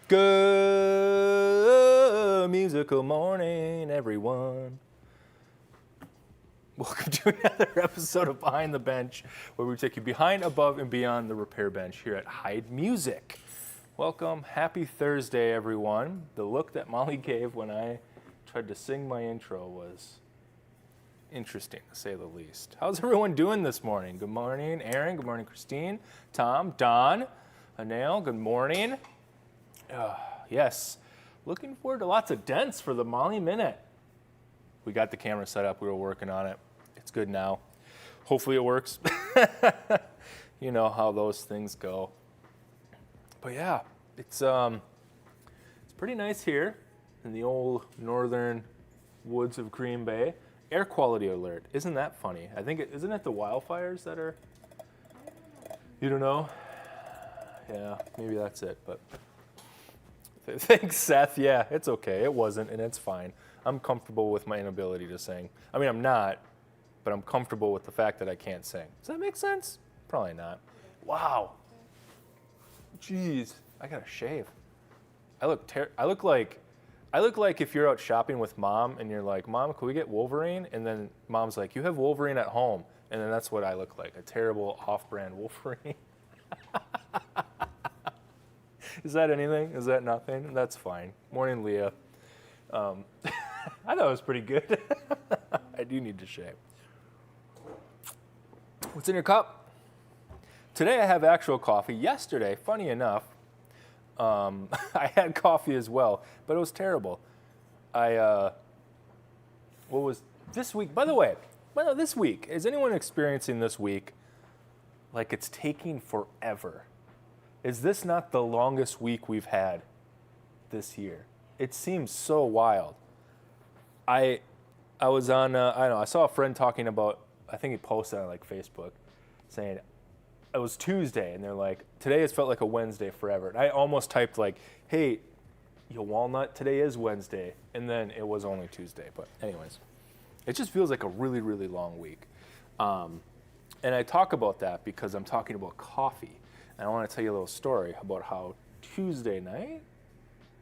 Good musical morning, everyone. Welcome to another episode of Behind the Bench, where we take you behind, above, and beyond the repair bench here at Heid Music. Welcome. Happy Thursday, everyone. The look that Molly gave when I tried to sing my intro was interesting, to say the least. How's everyone doing this morning? Good morning, Aaron. Good morning, Christine, Tom, Don, Anil. Good morning. Yes, looking forward to lots of dents for the Molly Minute. We got the camera set up. We were working on it. It's good now. Hopefully it works. You know how those things go. But yeah, it's pretty nice here in the old northern woods of Green Bay. Air quality alert. Isn't that funny? I think isn't it the wildfires that are? You don't know? Yeah, maybe that's it. But thanks, Seth. Yeah, it's okay. It wasn't, and it's fine. I'm comfortable with my inability to sing. I mean, I'm not, but I'm comfortable with the fact that I can't sing. Does that make sense? Probably not. Wow. Jeez, I gotta shave. I look like if you're out shopping with mom and you're like, Mom, can we get Wolverine? And then mom's like, you have Wolverine at home. And then that's what I look like, a terrible off-brand Wolverine. Is that anything? Is that nothing? That's fine. Morning, Leah. I thought it was pretty good. I do need to shave. What's in your cup? Today I have actual coffee. Yesterday, funny enough, I had coffee as well, but it was terrible. What was this week? By the way, this week, is anyone experiencing this week like it's taking forever? Is this not the longest week we've had this year? It seems so wild. I was on, I don't know, I saw a friend talking about, I think he posted on like Facebook, saying it was Tuesday, and they're like, today has felt like a Wednesday forever. And I almost typed like, hey, you walnut, today is Wednesday. And then it was only Tuesday. But anyways, it just feels like a really, really long week. And I talk about that because I'm talking about coffee. And I want to tell you a little story about how Tuesday night,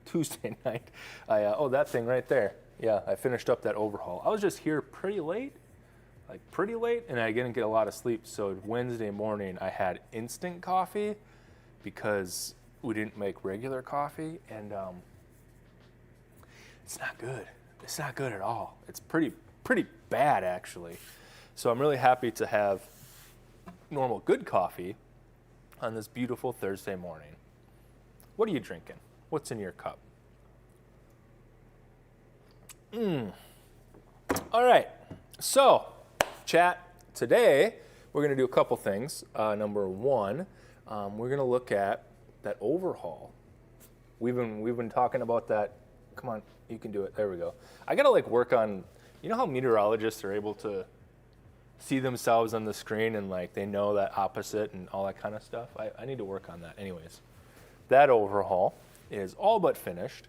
that thing right there. Yeah, I finished up that overhaul. I was just here pretty late, and I didn't get a lot of sleep. So Wednesday morning, I had instant coffee because we didn't make regular coffee, and it's not good. It's not good at all. It's pretty bad, actually. So I'm really happy to have normal good coffee on this beautiful Thursday morning. What are you drinking? What's in your cup? All right, so chat, today we're going to do a couple things. Number one, we're going to look at that overhaul. We've been talking about that. Come on, you can do it. There we go. I got to work on, you know how meteorologists are able to see themselves on the screen and they know that opposite and all that kind of stuff? I need to work on that. Anyways, that overhaul is all but finished.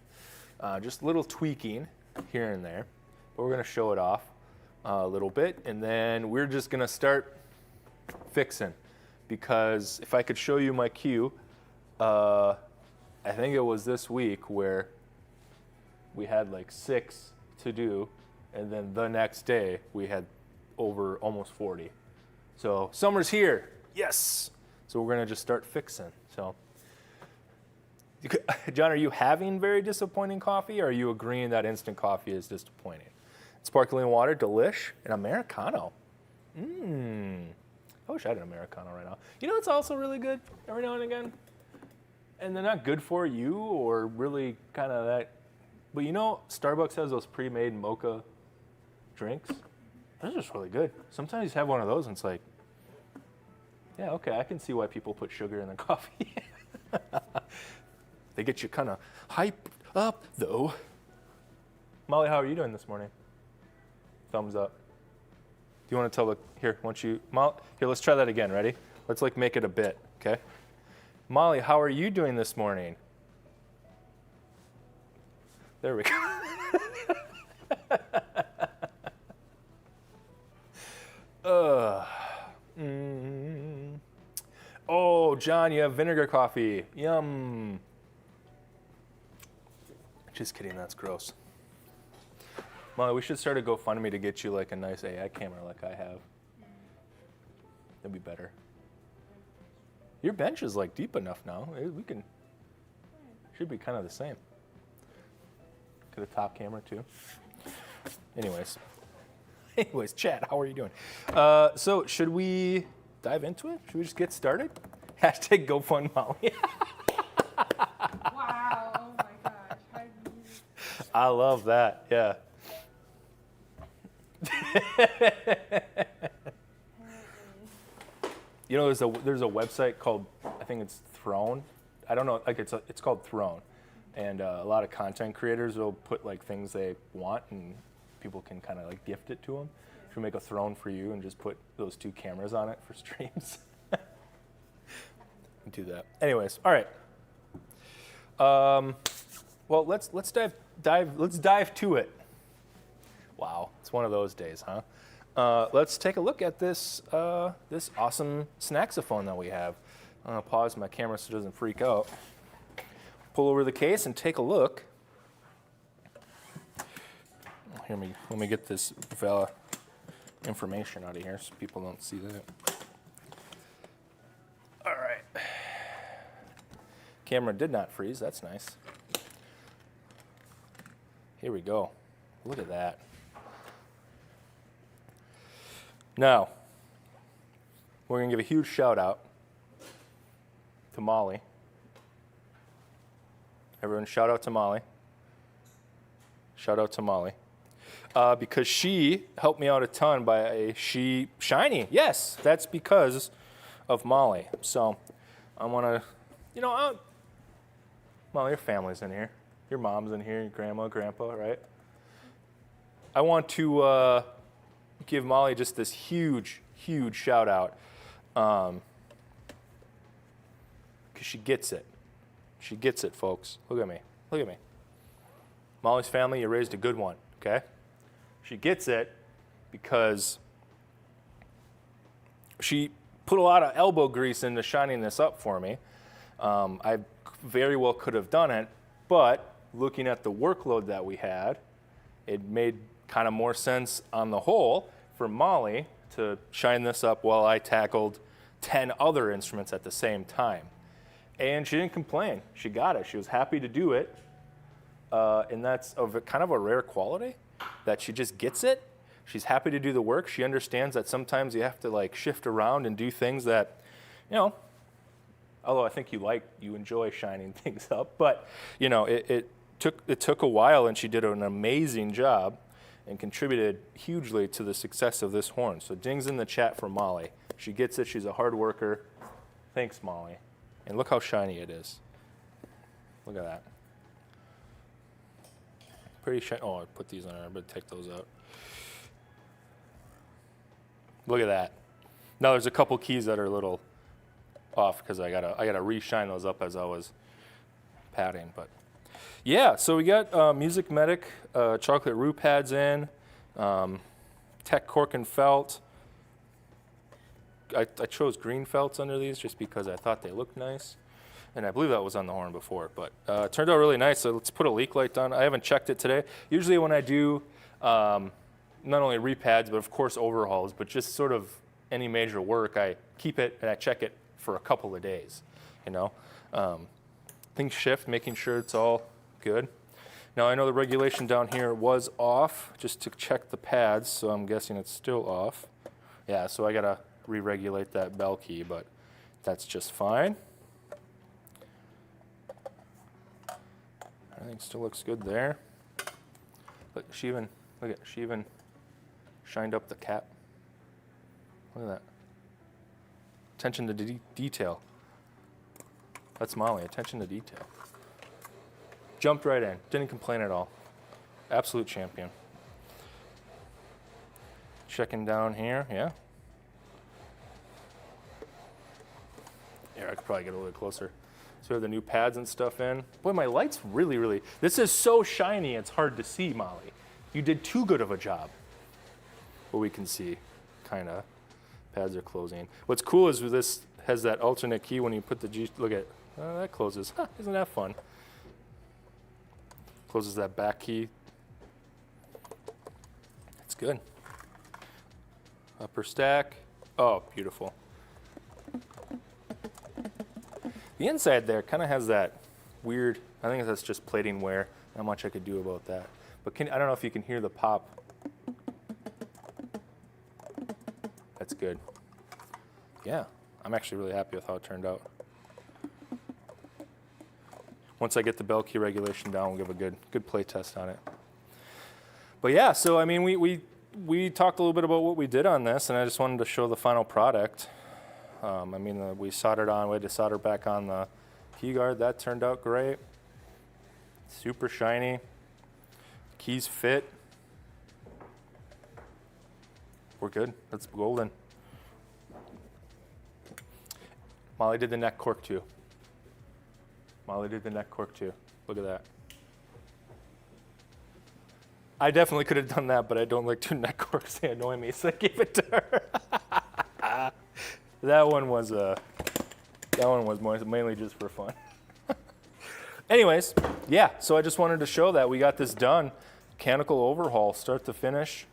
Just a little tweaking here and there, but we're going to show it off a little bit, and then we're just going to start fixing, because if I could show you my queue, I think it was this week where we had 6 to do, and then the next day we had over almost 40. So summer's here, yes. So we're going to just start fixing. So John, are you having very disappointing coffee, or are you agreeing that instant coffee is disappointing? Sparkling water, delish, and Americano. I wish I had an Americano right now. You know what's also really good every now and again? And they're not good for you or really kind of that. But you know, Starbucks has those pre-made mocha drinks. Those are just really good. Sometimes you have one of those and it's like, yeah, okay, I can see why people put sugar in their coffee. They get you kind of hyped up, though. Molly, how are you doing this morning? Thumbs up. Do you want to tell here, let's try that again. Ready? Let's make it a bit, okay? Molly, how are you doing this morning? There we go. Oh, John, you have vinegar coffee. Yum. Just kidding, that's gross. Molly, we should start a GoFundMe to get you like a nice AI camera like I have. That'd be better. Your bench is like deep enough now. We can, should be kind of the same. Get a top camera too. Anyways, Chad, how are you doing? So should we dive into it? Should we just get started? Hashtag GoFund Molly. Wow, oh my gosh. I love that, yeah. You know, there's a website called, I think it's Throne. I don't know, like it's called Throne. And a lot of content creators will put like things they want and people can kind of like gift it to them. Should we make a throne for you and just put those 2 cameras on it for streams? Do that. Anyways, all right. Well, let's dive to it. Wow, it's one of those days, huh? Let's take a look at this this awesome snaxophone that we have. I'm gonna pause my camera so it doesn't freak out. Pull over the case and take a look. Let me get this information out of here so people don't see that. All right. Camera did not freeze. That's nice. Here we go. Look at that. Now, we're going to give a huge shout out to Molly. Everyone shout out to Molly. Shout out to Molly. Because she helped me out a ton by shiny. Yes, that's because of Molly. So I want to, Molly, your family's in here. Your mom's in here, your grandma, grandpa, right? I want to give Molly just this huge, huge shout out. Because she gets it. She gets it, folks. Look at me. Look at me. Molly's family, you raised a good one, okay? She gets it because she put a lot of elbow grease into shining this up for me. I very well could have done it, but looking at the workload that we had, it made kind of more sense on the whole for Molly to shine this up while I tackled 10 other instruments at the same time. And she didn't complain. She got it. She was happy to do it. And that's kind of a rare quality, that she just gets it. She's happy to do the work. She understands that sometimes you have to like shift around and do things that, although I think you enjoy shining things up, but it took a while, and she did an amazing job and contributed hugely to the success of this horn. So dings in the chat for Molly. She gets it. She's a hard worker. Thanks, Molly. And look how shiny it is. Look at that. Pretty shiny. Oh, I put these on there. I better take those out. Look at that. Now there's a couple keys that are a little off because I gotta re-shine those up as I was patting. But yeah, so we got Music Medic chocolate roux pads in, Tech cork and felt. I chose green felts under these just because I thought they looked nice. And I believe that was on the horn before, but it turned out really nice. So let's put a leak light on. I haven't checked it today. Usually when I do not only repads, but of course overhauls, but just sort of any major work, I keep it and I check it for a couple of days, Things shift, making sure it's all good. Now I know the regulation down here was off just to check the pads, so I'm guessing it's still off. Yeah, so I gotta re-regulate that bell key, but that's just fine. Everything still looks good there. Look, she even shined up the cap. Look at that. Attention to detail. That's Molly, attention to detail. Jumped right in, didn't complain at all. Absolute champion. Checking down here, yeah. Yeah, I could probably get a little closer. So we have the new pads and stuff in. Boy, my light's really, this is so shiny, it's hard to see, Molly. You did too good of a job. But we can see, kinda. Pads are closing. What's cool is this has that alternate key when you put the G, look at, that closes. Huh, isn't that fun? Closes that back key. It's good. Upper stack. Oh, beautiful. The inside there kind of has that weird, I think that's just plating wear. Not much I could do about that. But I don't know if you can hear the pop. That's good. Yeah, I'm actually really happy with how it turned out. Once I get the bell key regulation down, we'll give a good play test on it. But yeah, so I mean, we talked a little bit about what we did on this, and I just wanted to show the final product. I mean, we soldered on, we had to solder back on the key guard. That turned out great. Super shiny. Keys fit. We're good. That's golden. Molly did the neck cork too. Molly did the neck cork too. Look at that. I definitely could have done that, but I don't like doing neck corks. They annoy me, so I gave it to her. That one was mainly just for fun. Anyways, yeah, so I just wanted to show that we got this done. Mechanical overhaul, start to finish.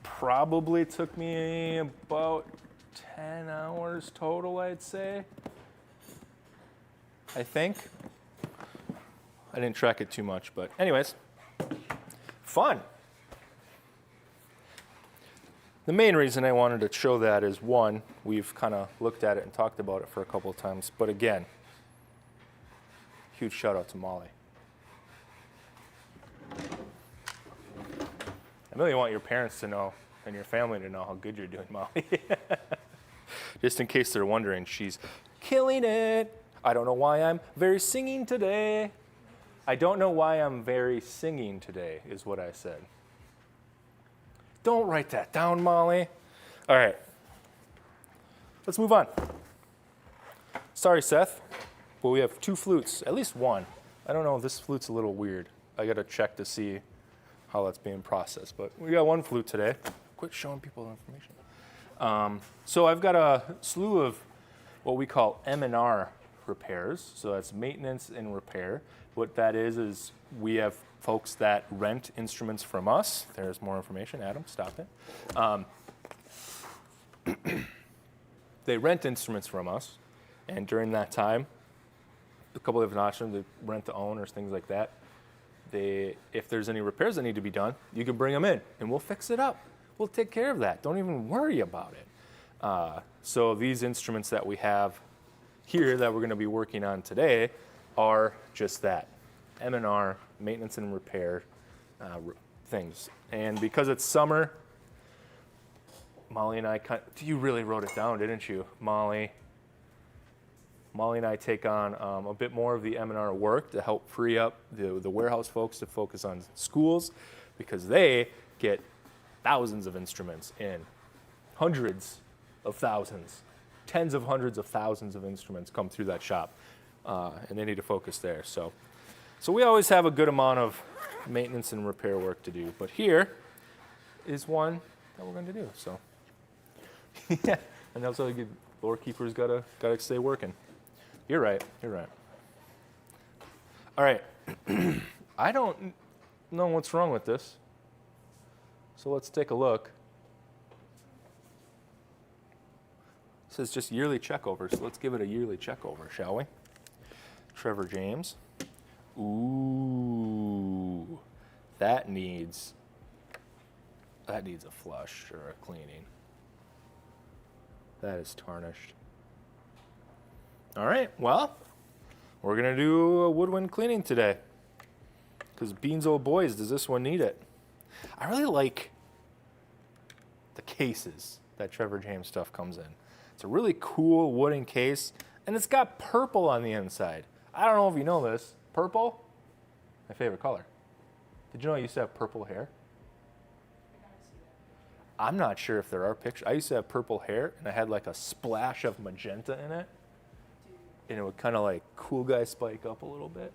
Probably took me about 10 hours total, I'd say. I think. I didn't track it too much, but anyways, fun. The main reason I wanted to show that is, one, we've kind of looked at it and talked about it for a couple of times, but again, huge shout out to Molly. I really want your parents to know and your family to know how good you're doing, Molly. Just in case they're wondering, she's killing it. I don't know why I'm very singing today. I don't know why I'm very singing today, is what I said. Don't write that down, Molly. All right. Let's move on. Sorry, Seth. Well, we have 2 flutes, at least one. I don't know, this flute's a little weird. I gotta check to see how that's being processed, but we got 1 flute today. Quit showing people information. So I've got a slew of what we call M&R repairs. So that's maintenance and repair. What that is we have folks that rent instruments from us. There's more information. Adam, stop it. They rent instruments from us, and during that time, a couple of options, they rent to own or things like that. If there's any repairs that need to be done, you can bring them in, and we'll fix it up. We'll take care of that. Don't even worry about it. So these instruments that we have here that we're going to be working on today are just that, M&R, maintenance and repair things. And because it's summer, Molly and I, you really wrote it down, didn't you, Molly? Molly and I take on a bit more of the M&R work to help free up the warehouse folks to focus on schools, because they get thousands of instruments in, hundreds of thousands, tens of hundreds of thousands of instruments come through that shop, and they need to focus there. So we always have a good amount of maintenance and repair work to do, but here is one that we're going to do. So yeah, and also the lore keepers gotta stay working. You're right. All right. I don't know what's wrong with this, so let's take a look. It says just yearly checkover, so let's give it a yearly checkover, shall we? Trevor James. Ooh, that needs a flush or a cleaning. That is tarnished. All right, well, we're gonna do a woodwind cleaning today, because beans old boys, does this one need it? I really like the cases that Trevor James stuff comes in. It's a really cool wooden case, and it's got purple on the inside. I don't know if you know this. Purple, my favorite color. Did you know I used to have purple hair? I'm not sure if there are pictures. I used to have purple hair, and I had like a splash of magenta in it. And it would kind of like cool guy spike up a little bit.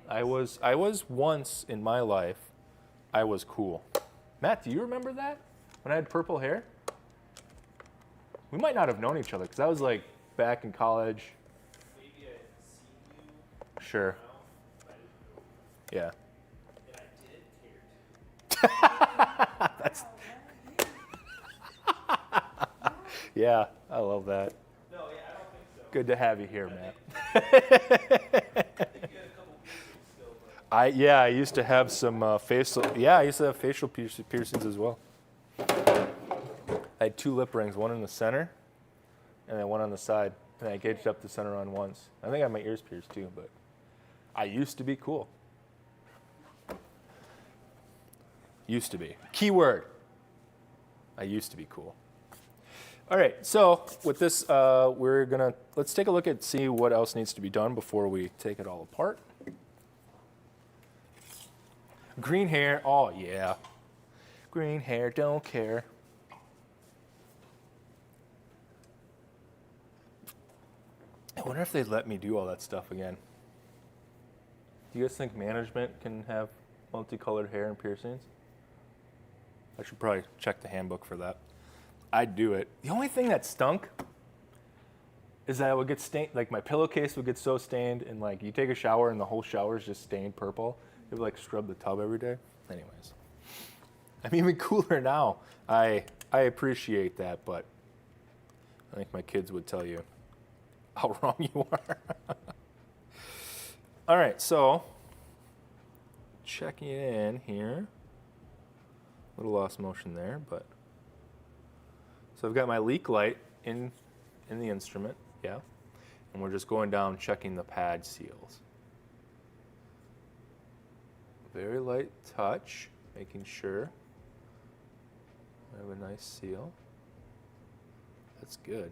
I was once in my life, I was cool. Matt, do you remember that? When I had purple hair? We might not have known each other, because I was like back in college. Maybe I had seen you. sure. Yeah. That's. Yeah, I love that. Good to have you here, Matt. I used to have some facial. Yeah, I used to have facial piercings as well. I had 2 lip rings, one in the center, and then one on the side. And I gauged up the center on once. I think I had my ears pierced too, but I used to be cool. Used to be. Keyword. I used to be cool. All right, so with this, let's take a look at see what else needs to be done before we take it all apart. Green hair, oh yeah. Green hair, don't care. I wonder if they'd let me do all that stuff again. Do you guys think management can have multicolored hair and piercings? I should probably check the handbook for that. I'd do it. The only thing that stunk is that I would get stained, like my pillowcase would get so stained, and like you take a shower and the whole shower is just stained purple. You would like scrub the tub every day. Anyways, I'm even cooler now. I appreciate that, but I think my kids would tell you how wrong you are. All right, so checking it in here. A little lost motion there, but so I've got my leak light in the instrument, yeah, and we're just going down checking the pad seals. Very light touch, making sure I have a nice seal. That's good.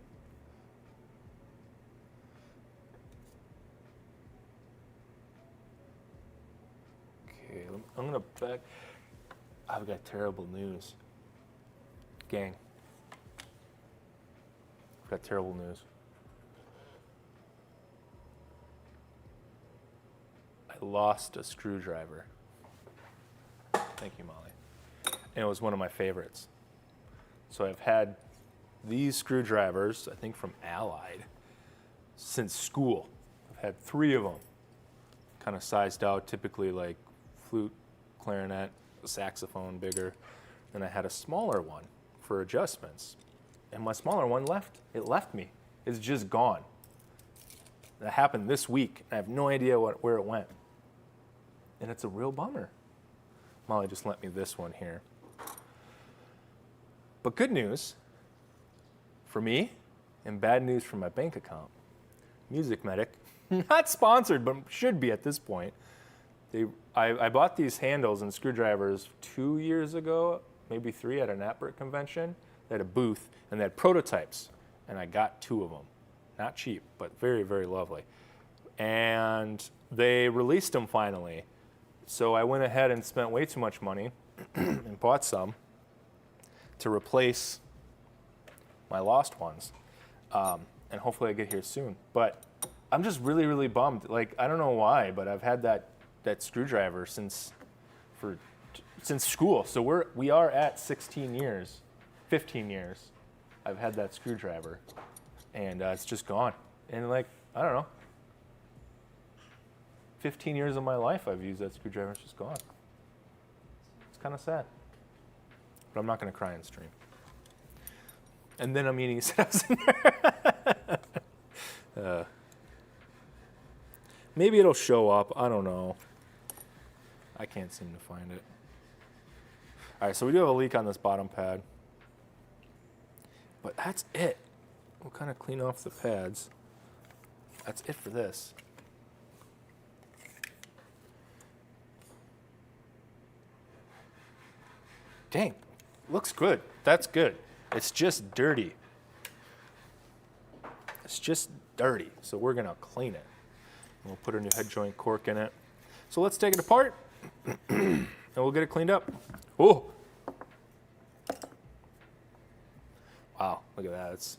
Okay, I'm gonna back. I've got terrible news. Gang. I've got terrible news. I lost a screwdriver. Thank you, Molly. And it was one of my favorites. So I've had these screwdrivers, I think from Allied, since school. I've had 3 of them. Kind of sized out, typically like flute, clarinet, saxophone, bigger. Then I had a smaller one for adjustments. And my smaller one left. It left me. It's just gone. That happened this week. I have no idea where it went. And it's a real bummer. Molly just lent me this one here. But good news for me and bad news for my bank account. Music Medic, not sponsored, but should be at this point. I bought these handles and screwdrivers 2 years ago, maybe 3, at an AppBrick convention. They had a booth, and they had prototypes, and I got 2 of them. Not cheap, but very, very lovely. And they released them finally. So I went ahead and spent way too much money and bought some to replace my lost ones. And hopefully I get here soon. But I'm just really, really bummed. Like, I don't know why, but I've had that screwdriver since school. So we are at 16 years, 15 years. I've had that screwdriver, and it's just gone. And like, I don't know, 15 years of my life I've used that screwdriver. It's just gone. It's kind of sad, but I'm not going to cry on stream. And then I'm eating steps in there. Maybe it'll show up. I don't know. I can't seem to find it. All right, so we do have a leak on this bottom pad. But that's it. We'll kind of clean off the pads. That's it for this. Dang, looks good. That's good. It's just dirty. It's just dirty, so we're gonna clean it. We'll put a new head joint cork in it. So let's take it apart, and we'll get it cleaned up. Oh! Wow, look at that. It's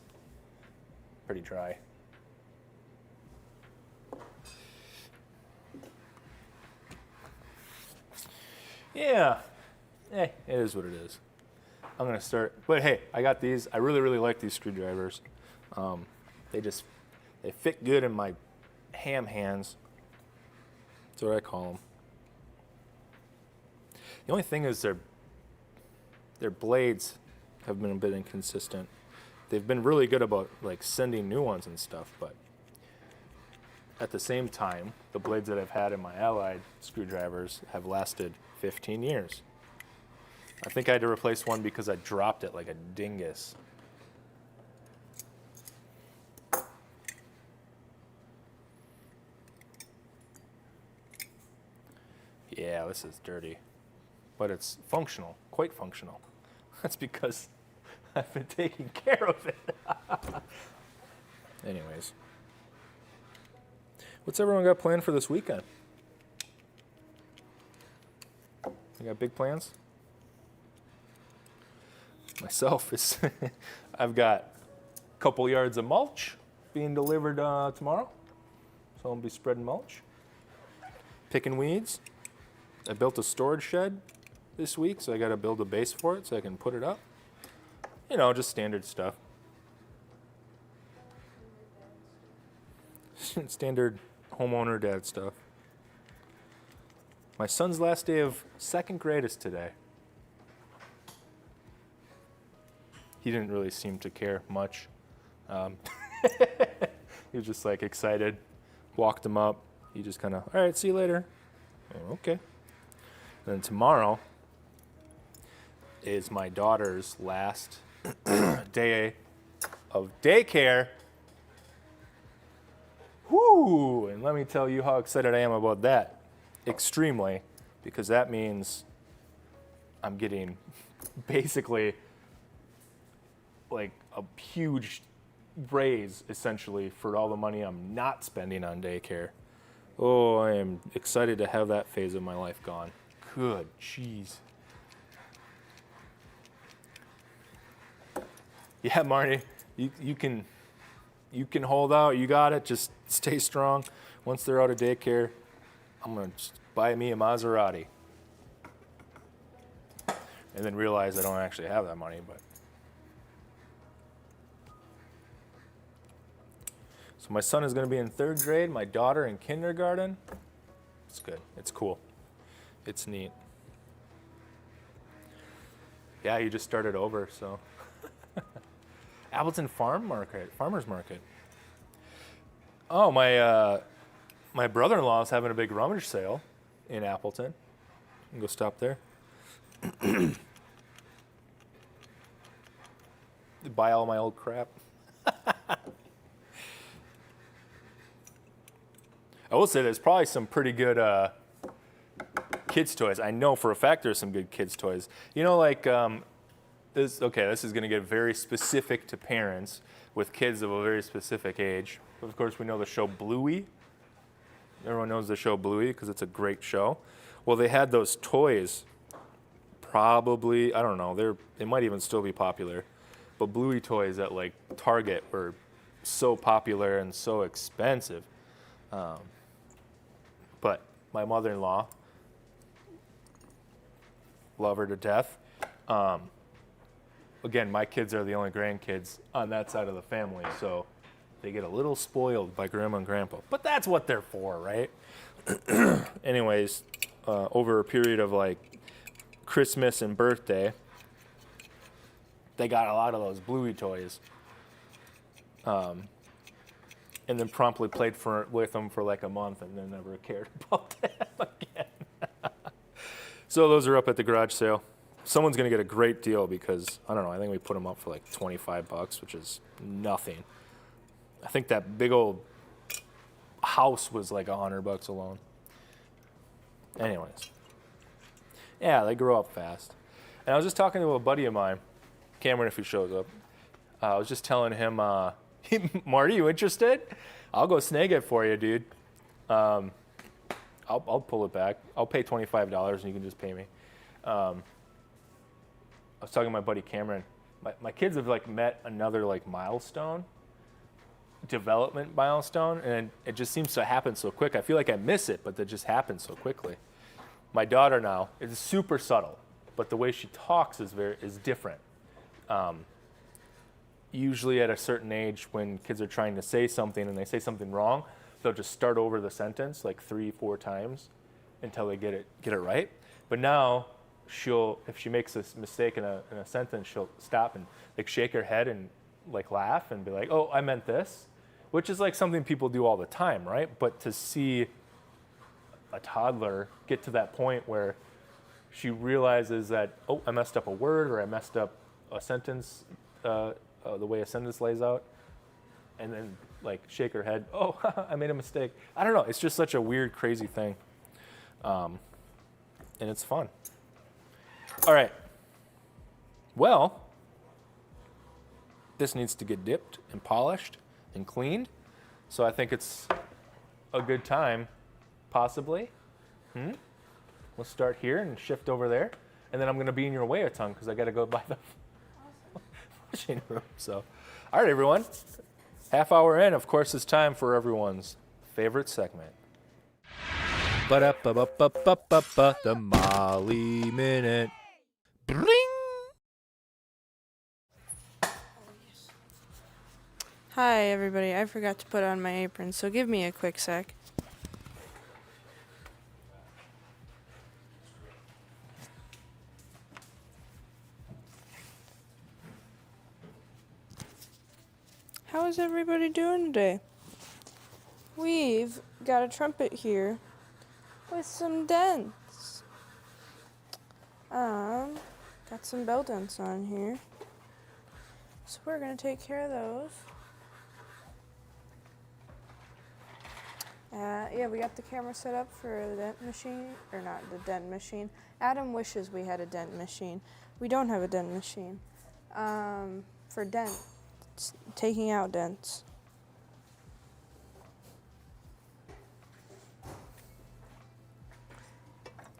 pretty dry. Yeah, it is what it is. I'm gonna start, but hey, I got these. I really, really like these screwdrivers. They fit good in my ham hands. That's what I call them. The only thing is their blades have been a bit inconsistent. They've been really good about like sending new ones and stuff, but at the same time, the blades that I've had in my Allied screwdrivers have lasted 15 years. I think I had to replace one because I dropped it like a dingus. Yeah, this is dirty, but it's functional, quite functional. That's because I've been taking care of it. Anyways, what's everyone got planned for this weekend? You got big plans? Myself is, I've got a couple yards of mulch being delivered tomorrow, so I'll be spreading mulch, picking weeds. I built a storage shed this week, so I got to build a base for it so I can put it up. You know, just standard stuff. Standard homeowner dad stuff. My son's last day of second grade is today. He didn't really seem to care much. He was just like excited. Walked him up. He just kind of, all right, see you later. Oh, okay. Then tomorrow is my daughter's last day of daycare. Whoo! And let me tell you how excited I am about that. Extremely, because that means I'm getting basically like a huge raise essentially for all the money I'm not spending on daycare. Oh, I am excited to have that phase of my life gone. Good jeez. Yeah, Marty, you can hold out. You got it. Just stay strong. Once they're out of daycare, I'm gonna just buy me a Maserati, and then realize I don't actually have that money. But so my son is going to be in third grade. My daughter in kindergarten. It's good. It's cool. It's neat. Yeah, you just started over, so. Appleton Farmers Market. Oh, my brother-in-law is having a big rummage sale in Appleton. You can go stop there. Buy all my old crap. I will say there's probably some pretty good kids' toys. I know for a fact there's some good kids' toys. You know, like this is going to get very specific to parents with kids of a very specific age. Of course, we know the show Bluey. Everyone knows the show Bluey because it's a great show. Well, they had those toys. Probably, I don't know. They might even still be popular. But Bluey toys at like Target were so popular and so expensive. But my mother-in-law, love her to death. Again, my kids are the only grandkids on that side of the family, so they get a little spoiled by grandma and grandpa. But that's what they're for, right? Anyways, over a period of like Christmas and birthday, they got a lot of those Bluey toys. And then promptly played with them for like a month and then never cared about them again. So those are up at the garage sale. Someone's going to get a great deal because, I don't know, I think we put them up for like $25, which is nothing. I think that big old house was like $100 alone. Anyways. Yeah, they grow up fast. And I was just talking to a buddy of mine, Cameron, if he shows up. I was just telling him, Marty, you interested? I'll go snag it for you, dude. I'll pull it back. I'll pay $25 and you can just pay me. I was talking to my buddy Cameron. My kids have like met another like development milestone, and it just seems to happen so quick. I feel like I miss it, but it just happens so quickly. My daughter now is super subtle, but the way she talks is different. Usually at a certain age when kids are trying to say something and they say something wrong, they'll just start over the sentence like 3-4 times until they get it right. But now if she makes a mistake in a sentence, she'll stop and like shake her head and like laugh and be like, "Oh, I meant this," which is like something people do all the time, right? But to see a toddler get to that point where she realizes that, oh, I messed up a word or I messed up a sentence, the way a sentence lays out, and then like shake her head, oh, I made a mistake. I don't know. It's just such a weird, crazy thing. And it's fun. All right. Well, this needs to get dipped and polished and cleaned. So I think it's a good time, possibly. We'll start here and shift over there. And then I'm going to be in your way a ton because I got to go by the washing room. So, all right, everyone. Half hour in, of course, it's time for everyone's favorite segment. Ba-da-ba-ba-ba-ba-ba-ba, the Molly Minute. Bring! Hi, everybody. I forgot to put on my apron, so give me a quick sec. How is everybody doing today? We've got a trumpet here with some dents. Got some bell dents on here. So we're gonna take care of those. Yeah, we got the camera set up for the dent machine, or not the dent machine. Adam wishes we had a dent machine. We don't have a dent machine. For taking out dents.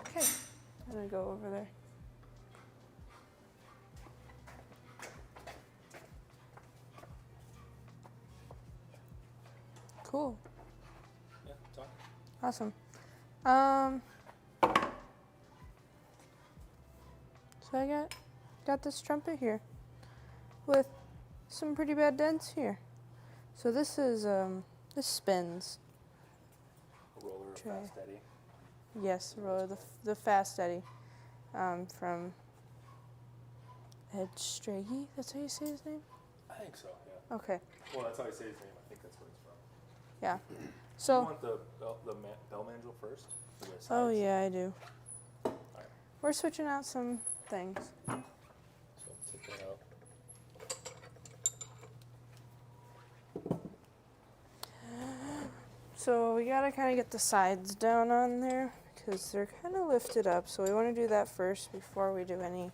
Okay, I'm gonna go over there. Cool. Yeah, talk. Awesome. So I got this trumpet here with some pretty bad dents here. So this is this spins. A roller of Fast Eddie. Yes, roller the Fast Eddie from Hed Stragey. That's how you say his name? I think so, yeah. Okay. Well, that's how I say his name. I think that's where it's from. Yeah. You So. want the bell mandrel first? Oh yeah, I do. All right. We're switching out some things. So take that out. So we gotta kind of get the sides down on there because they're kind of lifted up. So we want to do that first before we do any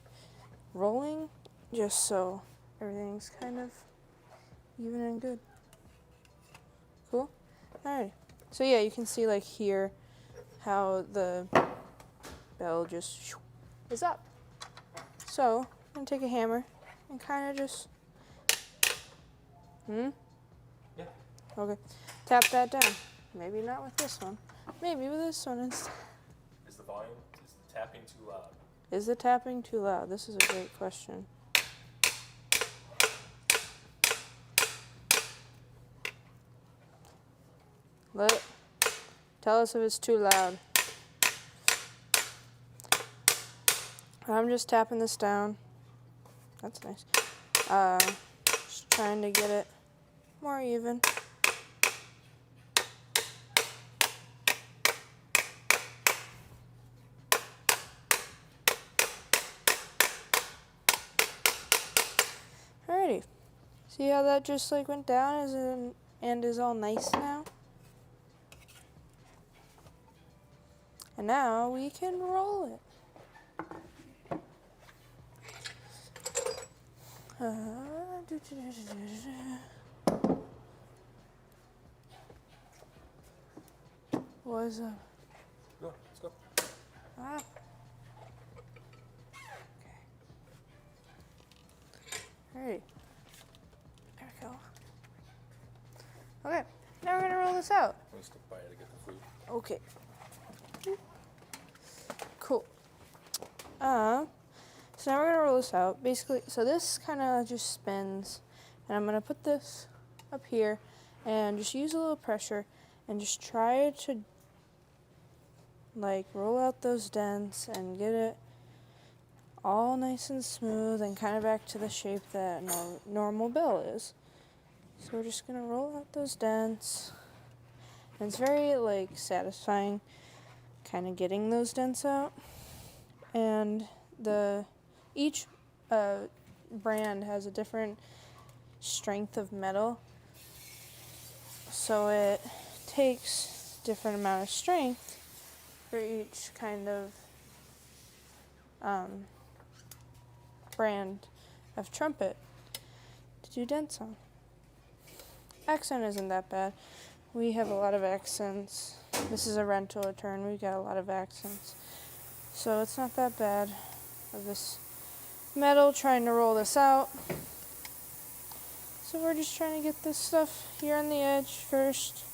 rolling, just so everything's kind of even and good. Cool? Alright. So yeah, you can see like here how the bell just is up. So I'm gonna take a hammer and kind of just Yeah. Okay. Tap that down. Maybe not with this one. Maybe with this one instead. Is the tapping too loud? Is the tapping too loud? This is a great question. Tell us if it's too loud. I'm just tapping this down. That's nice. Just trying to get it more even. Alrighty. See how that just like went down and is all nice now? And now we can roll it. What's up? Go, let's go. Ah. Okay. Alright. There we go. Okay, now we're gonna roll this out. Let me stick by it to get the food. Okay. Cool. So now we're gonna roll this out. Basically, so this kind of just spins, and I'm gonna put this up here, and just use a little pressure, and just try to like roll out those dents and get it all nice and smooth and kind of back to the shape that normal bell is. So we're just gonna roll out those dents. And it's very like satisfying kind of getting those dents out. And each brand has a different strength of metal. So it takes different amount of strength for each kind of brand of trumpet to do dents on. Accent isn't that bad. We have a lot of accents. This is a rental a turn. We got a lot of accents. So it's not that bad of this metal trying to roll this out. So we're just trying to get this stuff here on the edge first.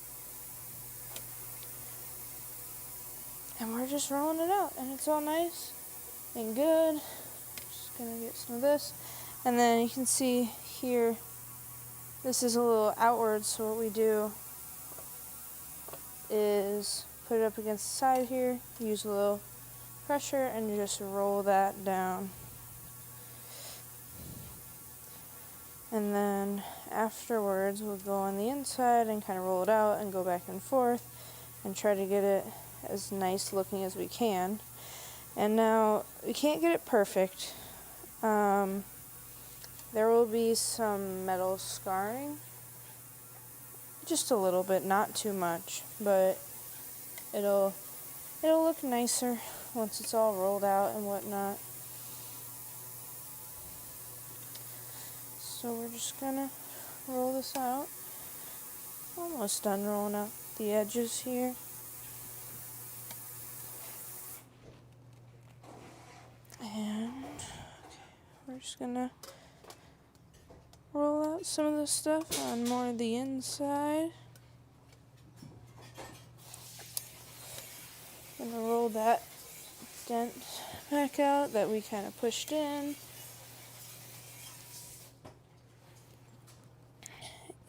And we're just rolling it out. And it's all nice and good. Just gonna get some of this. And then you can see here, this is a little outward, so what we do is put it up against the side here, use a little pressure, and just roll that down. And then afterwards, we'll go on the inside and kind of roll it out and go back and forth and try to get it as nice looking as we can. And now, we can't get it perfect. There will be some metal scarring. Just a little bit, not too much, but it'll look nicer once it's all rolled out and whatnot. So we're just gonna roll this out. Almost done rolling out the edges here. And we're just gonna roll out some of this stuff on more of the inside. Gonna roll that dent back out that we kind of pushed in.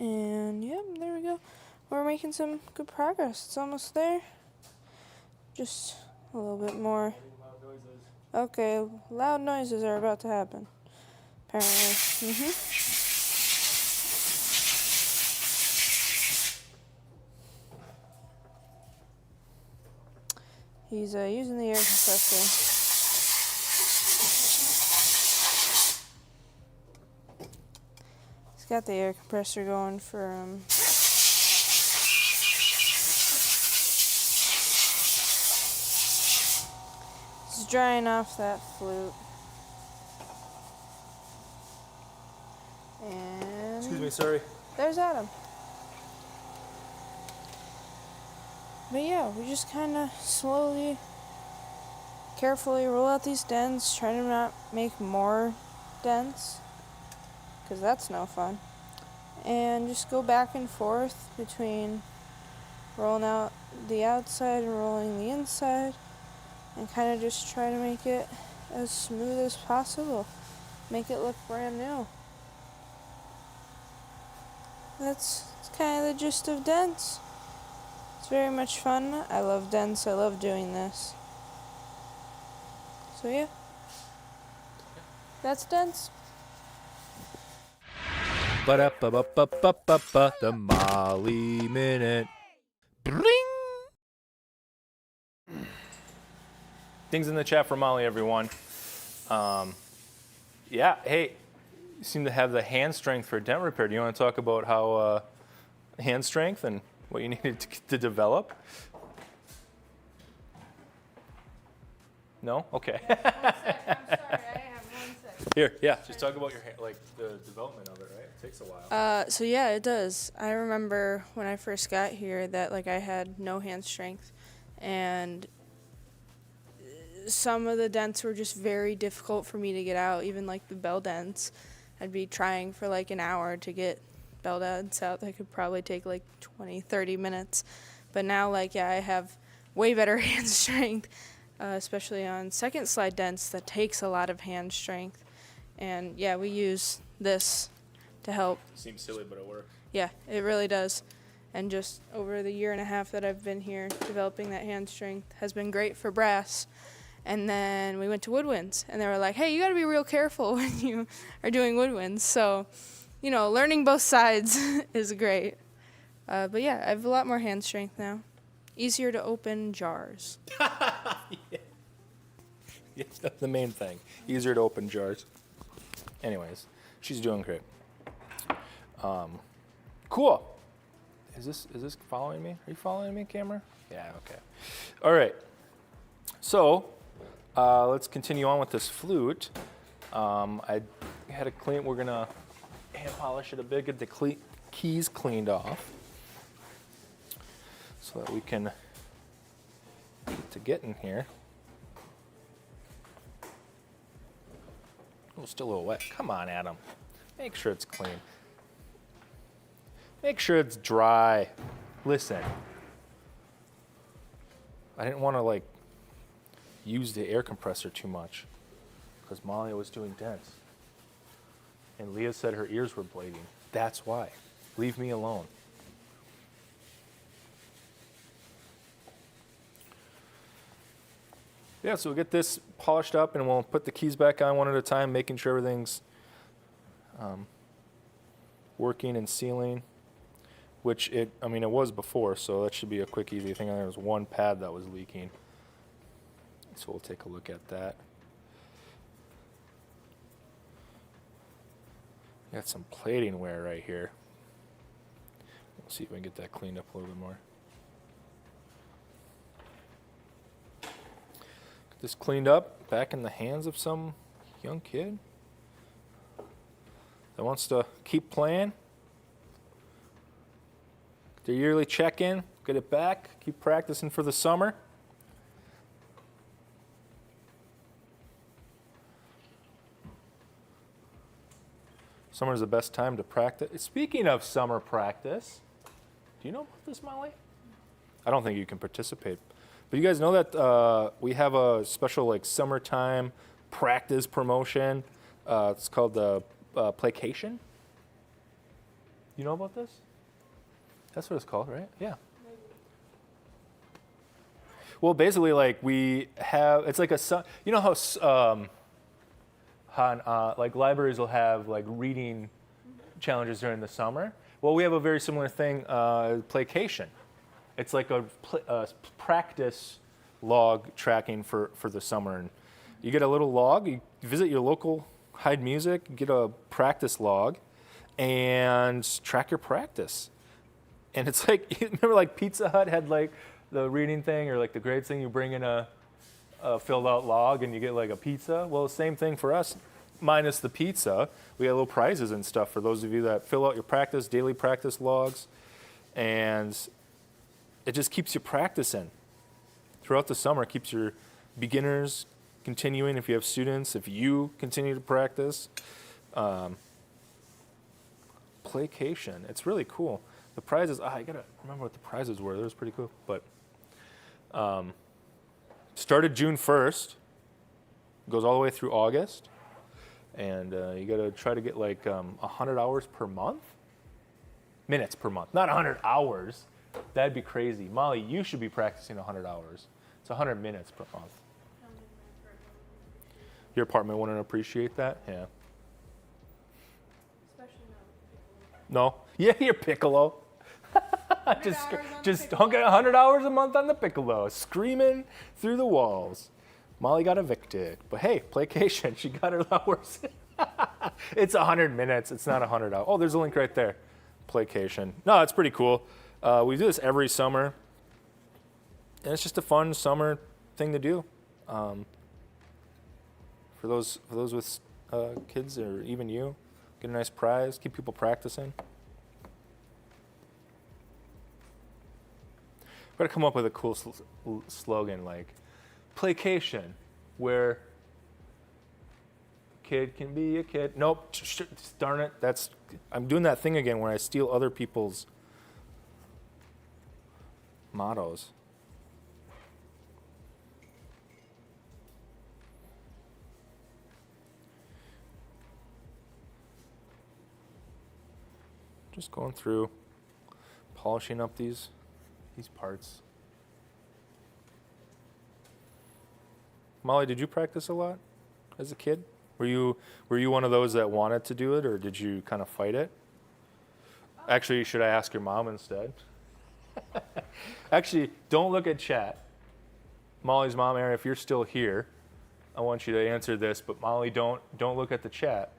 And yep, there we go. We're making some good progress. It's almost there. Just a little bit more. Okay, loud noises are about to happen. Apparently. He's using the air compressor. He's got the air compressor going for he's drying off that flute. And Excuse me, sorry. there's Adam. But yeah, we just kind of slowly, carefully roll out these dents, try to not make more dents, because that's no fun. And just go back and forth between rolling out the outside and rolling the inside, and kind of just try to make it as smooth as possible. Make it look brand new. That's kind of the gist of dents. It's very much fun. I love dents. I love doing this. So yeah, that's dents. Ba-da-ba-ba-ba-ba-ba, the Molly Minute. Bring! Things in the chat for Molly, everyone. Yeah, hey, you seem to have the hand strength for dent repair. Do you want to talk about how hand strength and what you needed to develop? No? Okay. 1 sec. I'm sorry. I have 1 sec. Here, yeah, just talk about your hand, like the development of it, right? It takes a while. So yeah, it does. I remember when I first got here that like I had no hand strength, and some of the dents were just very difficult for me to get out, even like the bell dents. I'd be trying for like an hour to get bell dents out that could probably take like 20, 30 minutes. But now, like, yeah, I have way better hand strength, especially on second slide dents that takes a lot of hand strength. And yeah, we use this to help. Seems silly, but it works. Yeah, it really does. And just over the year and a half that I've been here, developing that hand strength has been great for brass. And then we went to woodwinds, and they were like, hey, you got to be real careful when you are doing woodwinds. So, learning both sides is great. But yeah, I have a lot more hand strength now. Easier to open jars. Yeah, that's the main thing. Easier to open jars. Anyways, she's doing great. Cool. Is this following me? Are you following me, camera? Yeah, okay. All right. So, let's continue on with this flute. I had to clean. We're gonna hand polish it a bit, get the keys cleaned off, so that we can get to getting here. Oh, still a little wet. Come on, Adam. Make sure it's clean. Make sure it's dry. Listen. I didn't want to use the air compressor too much because Molly was doing dents. And Leah said her ears were bleeding. That's why. Leave me alone. Yeah, so we'll get this polished up and we'll put the keys back on one at a time, making sure everything's working and sealing, which it was before, so that should be a quick, easy thing. There was one pad that was leaking. So we'll take a look at that. Got some plating wear right here. We'll see if we can get that cleaned up a little bit more. Get this cleaned up, back in the hands of some young kid that wants to keep playing. Their yearly check-in, get it back, keep practicing for the summer. Summer is the best time to practice. Speaking of summer practice, do you know about this, Molly? I don't think you can participate. But you guys know that we have a special summertime practice promotion. It's called the Playcation. You know about this? That's what it's called, right? Yeah. Well, basically, we have, it's like you know how libraries will have reading challenges during the summer. Well, we have a very similar thing, Playcation. It's like a practice log tracking for the summer. And you get a little log, you visit your local Heid Music, get a practice log, and track your practice. And it's you remember Pizza Hut had the reading thing or the grades thing, you bring in a filled out log and you get a pizza. Well, the same thing for us, minus the pizza. We got little prizes and stuff for those of you that fill out your daily practice logs. And it just keeps you practicing throughout the summer. It keeps your beginners continuing if you have students, if you continue to practice. Playcation, it's really cool. The prizes, I gotta remember what the prizes were. That was pretty cool. But started June 1st, goes all the way through August. And you gotta try to get 100 hours per month? Minutes per month, not 100 hours. That'd be crazy. Molly, you should be practicing 100 hours. It's 100 minutes per month. Your apartment wouldn't appreciate that? Yeah. Especially not. No? Yeah, your piccolo. just 100 hours a month on the piccolo, screaming through the walls. Molly got evicted. But hey, Playcation, she got her hours. It's 100 minutes. It's not 100 hours. Oh, there's a link right there. Playcation. No, it's pretty cool. We do this every summer. And it's just a fun summer thing to do. For those with kids or even you, get a nice prize, keep people practicing. We've got to come up with a cool slogan like Playcation, where kid can be a kid. Nope, darn it. I'm doing that thing again where I steal other people's mottos. Just going through, polishing up these parts. Molly, did you practice a lot as a kid? Were you one of those that wanted to do it, or did you kind of fight it? Actually, should I ask your mom instead? Actually, don't look at chat. Molly's mom, Erin, if you're still here, I want you to answer this, but Molly, don't look at the chat.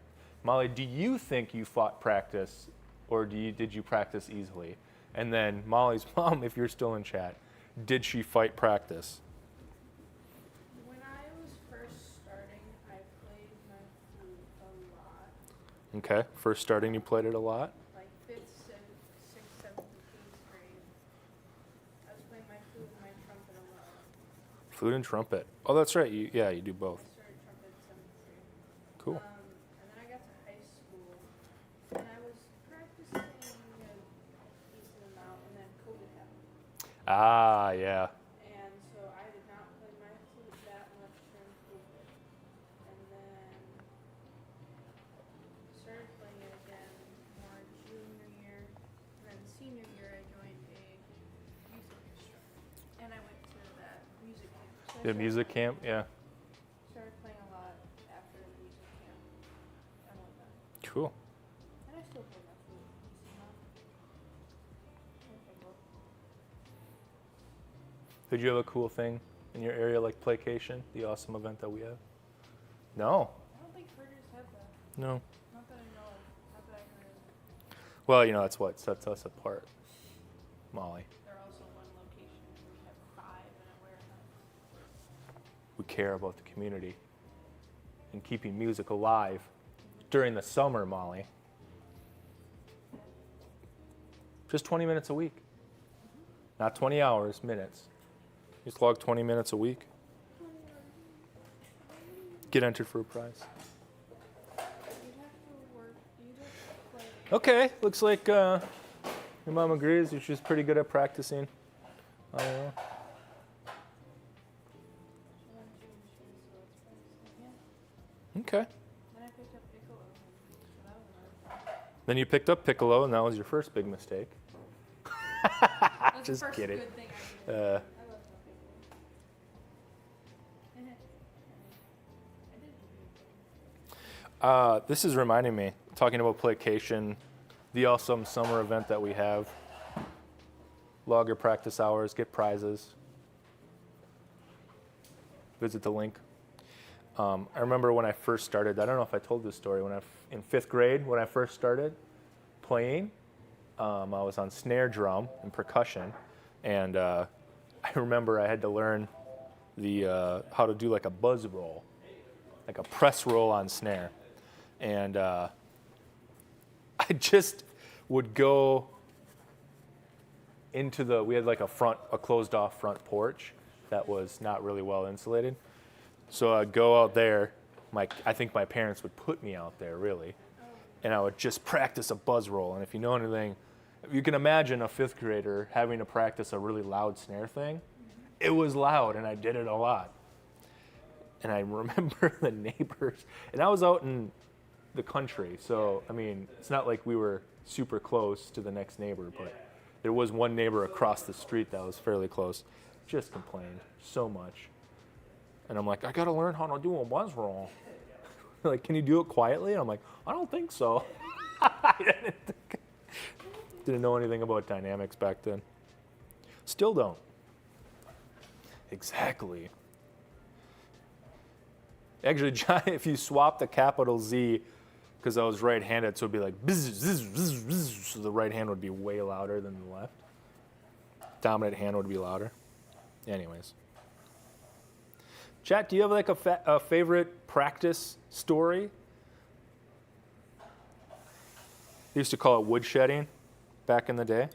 Molly, do you think you fought practice, or did you practice easily? And then Molly's mom, if you're still in chat, did she fight practice? When I was first starting, I played my flute a lot. Okay, first starting, you played it a lot. Like 5th, 6th, 7th, and 8th grade. I was playing my flute and my trumpet a lot. Flute and trumpet. Oh, that's right. You do both. I started trumpet 7th grade. Cool. And then I got to high school, and I was practicing a decent amount, and then COVID happened. Ah, yeah. And so I did not play my flute that much during COVID. And then started playing it again more junior year. And then senior year I joined a youth orchestra. And I went to that music camp. So I The music camp, yeah. started playing a lot after the music camp. I love that. Cool. And I still play my flute a decent amount. Did you have a cool thing in your area like Playcation, the awesome event that we have? No. I don't think Furters have that. No. Not that I know of. Not that I heard of. Well, that's what sets us apart, Molly. They're also one location. We have 5 in a warehouse. We care about the community and keeping music alive during the summer, Molly. Just 20 minutes a week. Not 20 hours, minutes. Just log 20 minutes a week. Get entered for a prize. You'd have to work. You'd have to play. Okay, looks like your mom agrees. She's pretty good at practicing. I don't know. Okay. Then I picked up piccolo. So that was another fun. Then you picked up piccolo, and that was your first big mistake. That's Just the first kidding. good thing I did. I Uh, love my piccolo. I did. This is reminding me, talking about Playcation, the awesome summer event that we have. Log your practice hours, get prizes. Visit the link. I remember when I first started, I don't know if I told this story, in 5th grade, when I first started playing, I was on snare drum and percussion, and I remember I had to learn how to do like a buzz roll, like a press roll on snare. And I just would go into we had like a closed off front porch that was not really well insulated. So I'd go out there, I think my parents would put me out there really, and I would just practice a buzz roll. And if you know anything, if you can imagine a 5th grader having to practice a really loud snare thing, it was loud and I did it a lot. And I remember the neighbors, and I was out in the country, so I mean, it's not like we were super close to the next neighbor, but there was one neighbor across the street that was fairly close, just complained so much. And I'm like, I gotta learn how to do a buzz roll. Like, can you do it quietly? And I'm like, I don't think so. I didn't know anything about dynamics back then. Still don't. Exactly. Actually, John, if you swap the capital Z, because I was right-handed, so it'd be like, bzz, bzz, bzz, bzz, so the right hand would be way louder than the left. Dominant hand would be louder. Anyways. Chat, do you have like a favorite practice story? They used to call it woodshedding back in the day.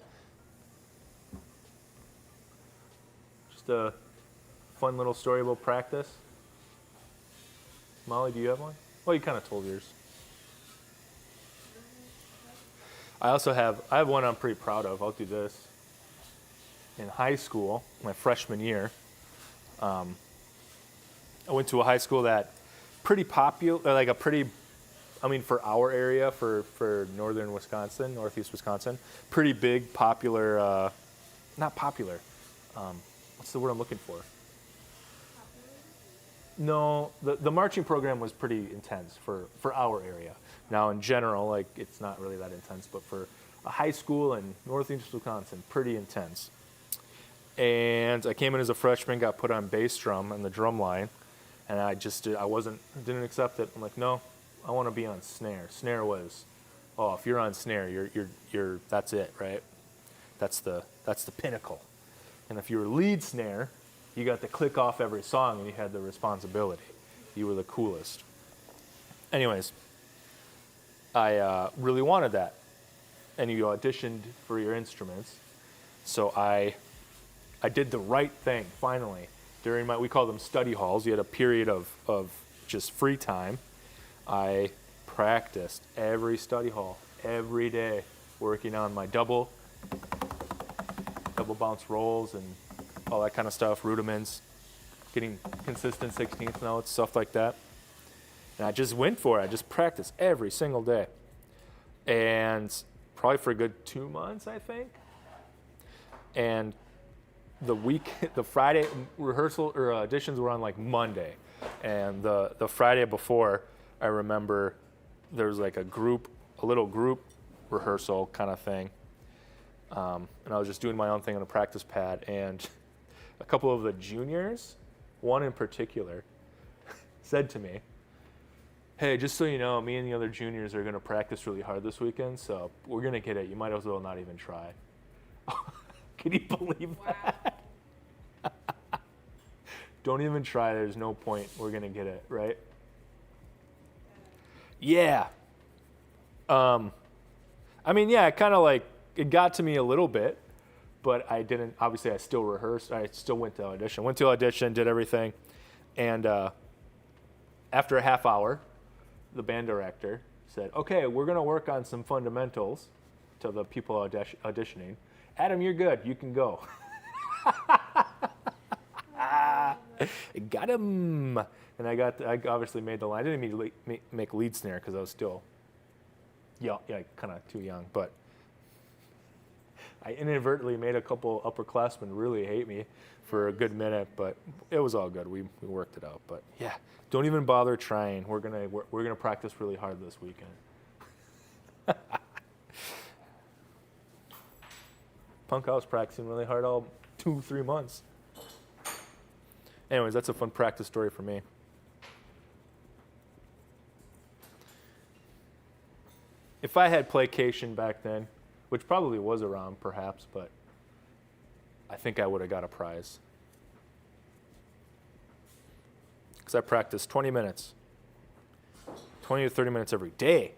Just a fun little story about practice. Molly, do you have one? Well, you kind of told yours. I have one I'm pretty proud of. I'll do this. In high school, my freshman year, I went to a high school that pretty popular, like a pretty I mean, for our area, for northern Wisconsin, northeast Wisconsin, pretty big, popular, not popular. What's the word I'm looking for? No, the marching program was pretty intense for our area. Now, in general, like, it's not really that intense, but for a high school in northeast Wisconsin, pretty intense. And I came in as a freshman, got put on bass drum on the drum line, and didn't accept it. I'm like, no, I want to be on snare. Snare was, oh, if you're on snare, you're that's it, right? That's the pinnacle. And if you were lead snare, you got to click off every song and you had the responsibility. You were the coolest. Anyways, I really wanted that. And you auditioned for your instruments. So I did the right thing, finally. During we call them study halls. You had a period of just free time. I practiced every study hall, every day, working on my double bounce rolls and all that kind of stuff, rudiments, getting consistent 16th notes, stuff like that. And I just went for it. I just practiced every single day. And probably for a good 2 months, I think. And the Friday rehearsal or auditions were on like Monday. And the Friday before, I remember there was like a little group rehearsal kind of thing. And I was just doing my own thing on a practice pad. And a couple of the juniors, one in particular, said to me, hey, just so you know, me and the other juniors are going to practice really hard this weekend, so we're going to get it. You might as well not even try. Can you believe that? Don't even try. There's no point. We're going to get it, right? Yeah. I mean, yeah, it kind of like, it got to me a little bit, but I didn't, obviously I still rehearsed. I still went to audition, did everything. And after a half hour, the band director said, okay, we're going to work on some fundamentals to the people auditioning. Adam, you're good. You can go. Got him. And I obviously made the line. I didn't immediately make lead snare because I was still kind of too young. But I inadvertently made a couple upperclassmen really hate me for a good minute, but it was all good. We worked it out. But yeah, don't even bother trying. We're gonna practice really hard this weekend. Punk, I was practicing really hard all 2-3 months. Anyways, that's a fun practice story for me. If I had Playcation back then, which probably was around perhaps, but I think I would have got a prize. Because I practiced 20 minutes, 20 to 30 minutes every day.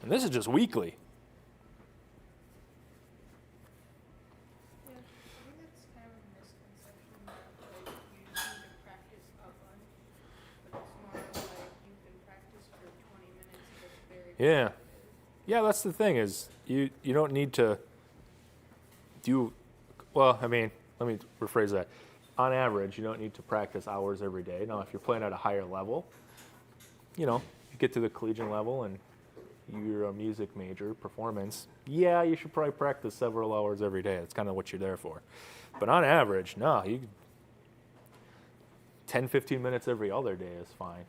And this is just weekly. Yeah, I think that's kind of a misconception that like you just need to practice a bunch, but it's more like you can practice for 20 minutes just very Yeah. Yeah, that's the thing is you don't need to do, well, I mean, let me rephrase that. On average, you don't need to practice hours every day. Now, if you're playing at a higher level, you get to the collegiate level and you're a music major, performance, yeah, you should probably practice several hours every day. That's kind of what you're there for. But on average, no, 10, 15 minutes every other day is fine.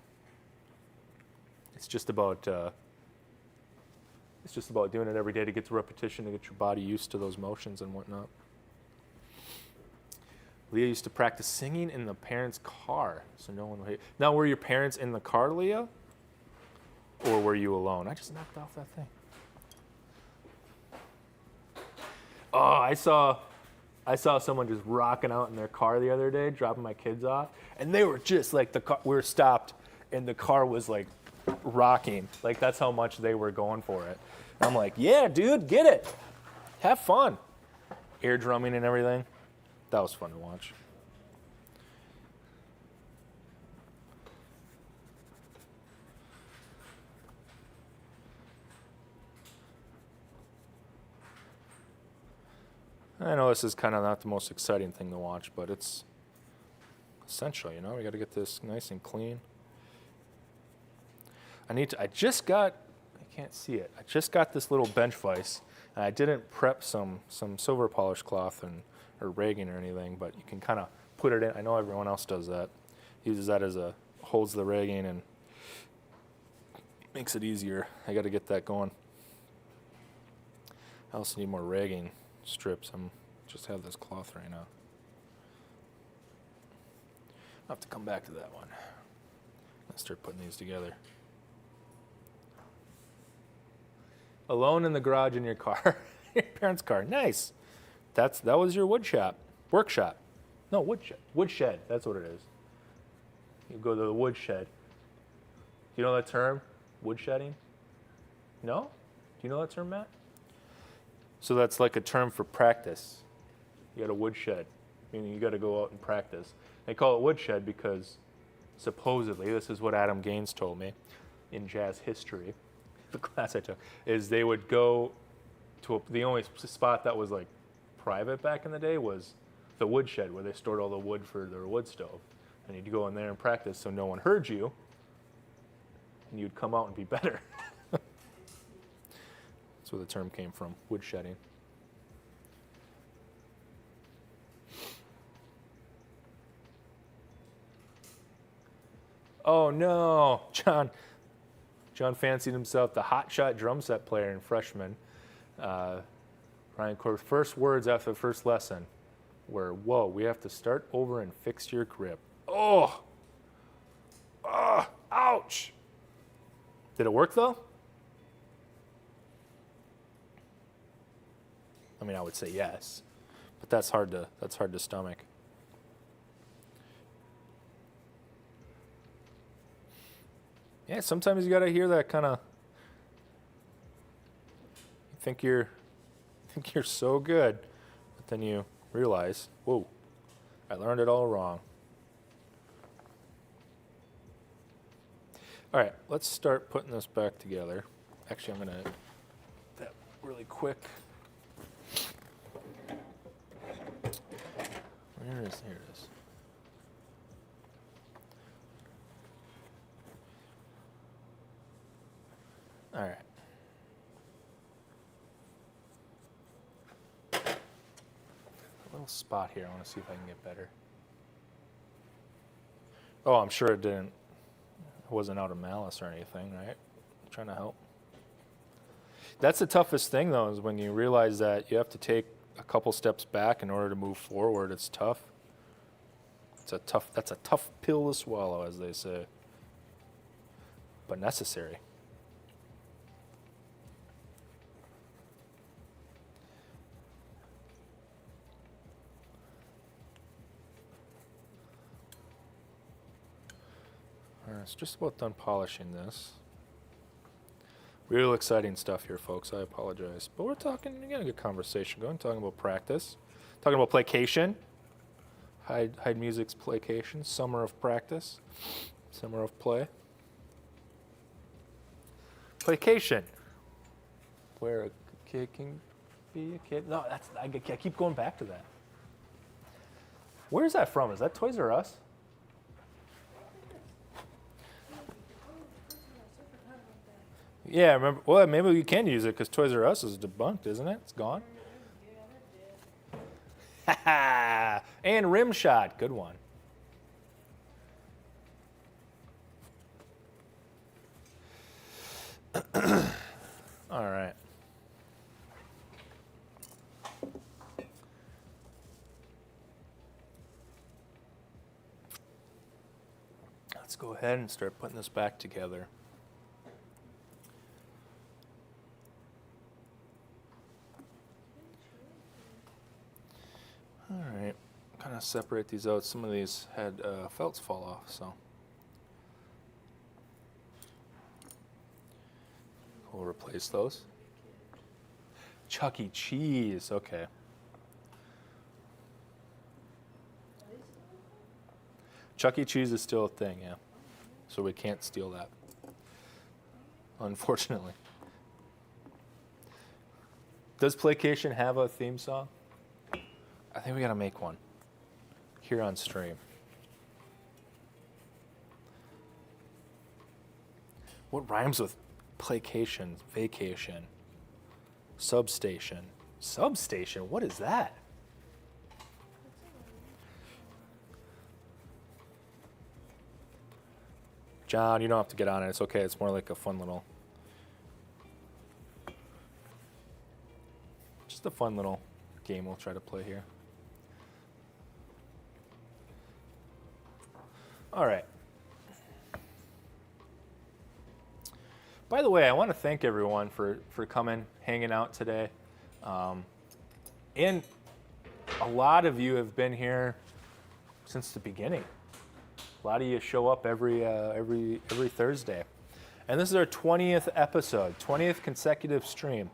It's just about doing it every day to get to repetition, to get your body used to those motions and whatnot. Leah used to practice singing in the parents' car, so no one would hate. Now, were your parents in the car, Leah? Or were you alone? I just knocked off that thing. Oh, I saw someone just rocking out in their car the other day, dropping my kids off, and they were just like, we were stopped, and the car was like rocking. Like, that's how much they were going for it. And I'm like, yeah, dude, get it. Have fun. Air drumming and everything. That was fun to watch. I know this is kind of not the most exciting thing to watch, but it's essential, we got to get this nice and clean. I just got, I can't see it. I just got this little bench vise, and I didn't prep some silver polish cloth or ragging or anything, but you can kind of put it in. I know everyone else does that. Uses that as holds the ragging and makes it easier. I got to get that going. I also need more ragging strips. Just have this cloth right now. I'll have to come back to that one. Let's start putting these together. Alone in the garage in your car, your parents' car. Nice. That was your workshop. No, woodshed. That's what it is. You go to the woodshed. You know that term, woodshedding? No? Do you know that term, Matt? So that's like a term for practice. You got a woodshed, meaning you got to go out and practice. They call it woodshed because supposedly, this is what Adam Gaines told me in jazz history, the class I took, is they would go to the only spot that was like private back in the day was the woodshed where they stored all the wood for their wood stove. And you'd go in there and practice so no one heard you, and you'd come out and be better. That's where the term came from, woodshedding. Oh no, John fancied himself the hotshot drum set player in freshman. Ryan Corp's first words after the first lesson were, "Whoa, we have to start over and fix your grip." Oh, ouch. Did it work though? I mean, I would say yes, but that's hard to stomach. Yeah, sometimes you gotta hear that kind of. You think you're so good, but then you realize, whoa, I learned it all wrong. All right, let's start putting this back together. Actually, I'm gonna do that really quick. Here it is. All right. A little spot here. I want to see if I can get better. Oh, I'm sure it wasn't out of malice or anything, right? I'm trying to help. That's the toughest thing, though, is when you realize that you have to take a couple steps back in order to move forward. It's tough. That's a tough pill to swallow, as they say, but necessary. All right, it's just about done polishing this. Real exciting stuff here, folks. I apologize. But we're talking, again, a good conversation going, talking about practice, talking about placation. Heid Music's placation, summer of practice, summer of play. Placation. Where a kid can be a kid. No, I keep going back to that. Where's that from? Is that Toys R Us? Yeah, remember. Well, maybe we can use it because Toys R Us is debunked, isn't it? It's gone. And rim shot, good one. All right. Let's go ahead and start putting this back together. All right, kind of separate these out. Some of these had felts fall off, so we'll replace those. Chuck E. Cheese, okay. Chuck E. Cheese is still a thing, yeah. So we can't steal that, unfortunately. Does Placation have a theme song? I think we gotta make one here on stream. What rhymes with placation, vacation, substation? Substation? What is that? John, you don't have to get on it. It's okay. It's more like a fun little... Just a fun little game we'll try to play here. All right. By the way, I want to thank everyone for coming, hanging out today. And a lot of you have been here since the beginning. A lot of you show up every Thursday. And this is our 20th episode, 20th consecutive stream.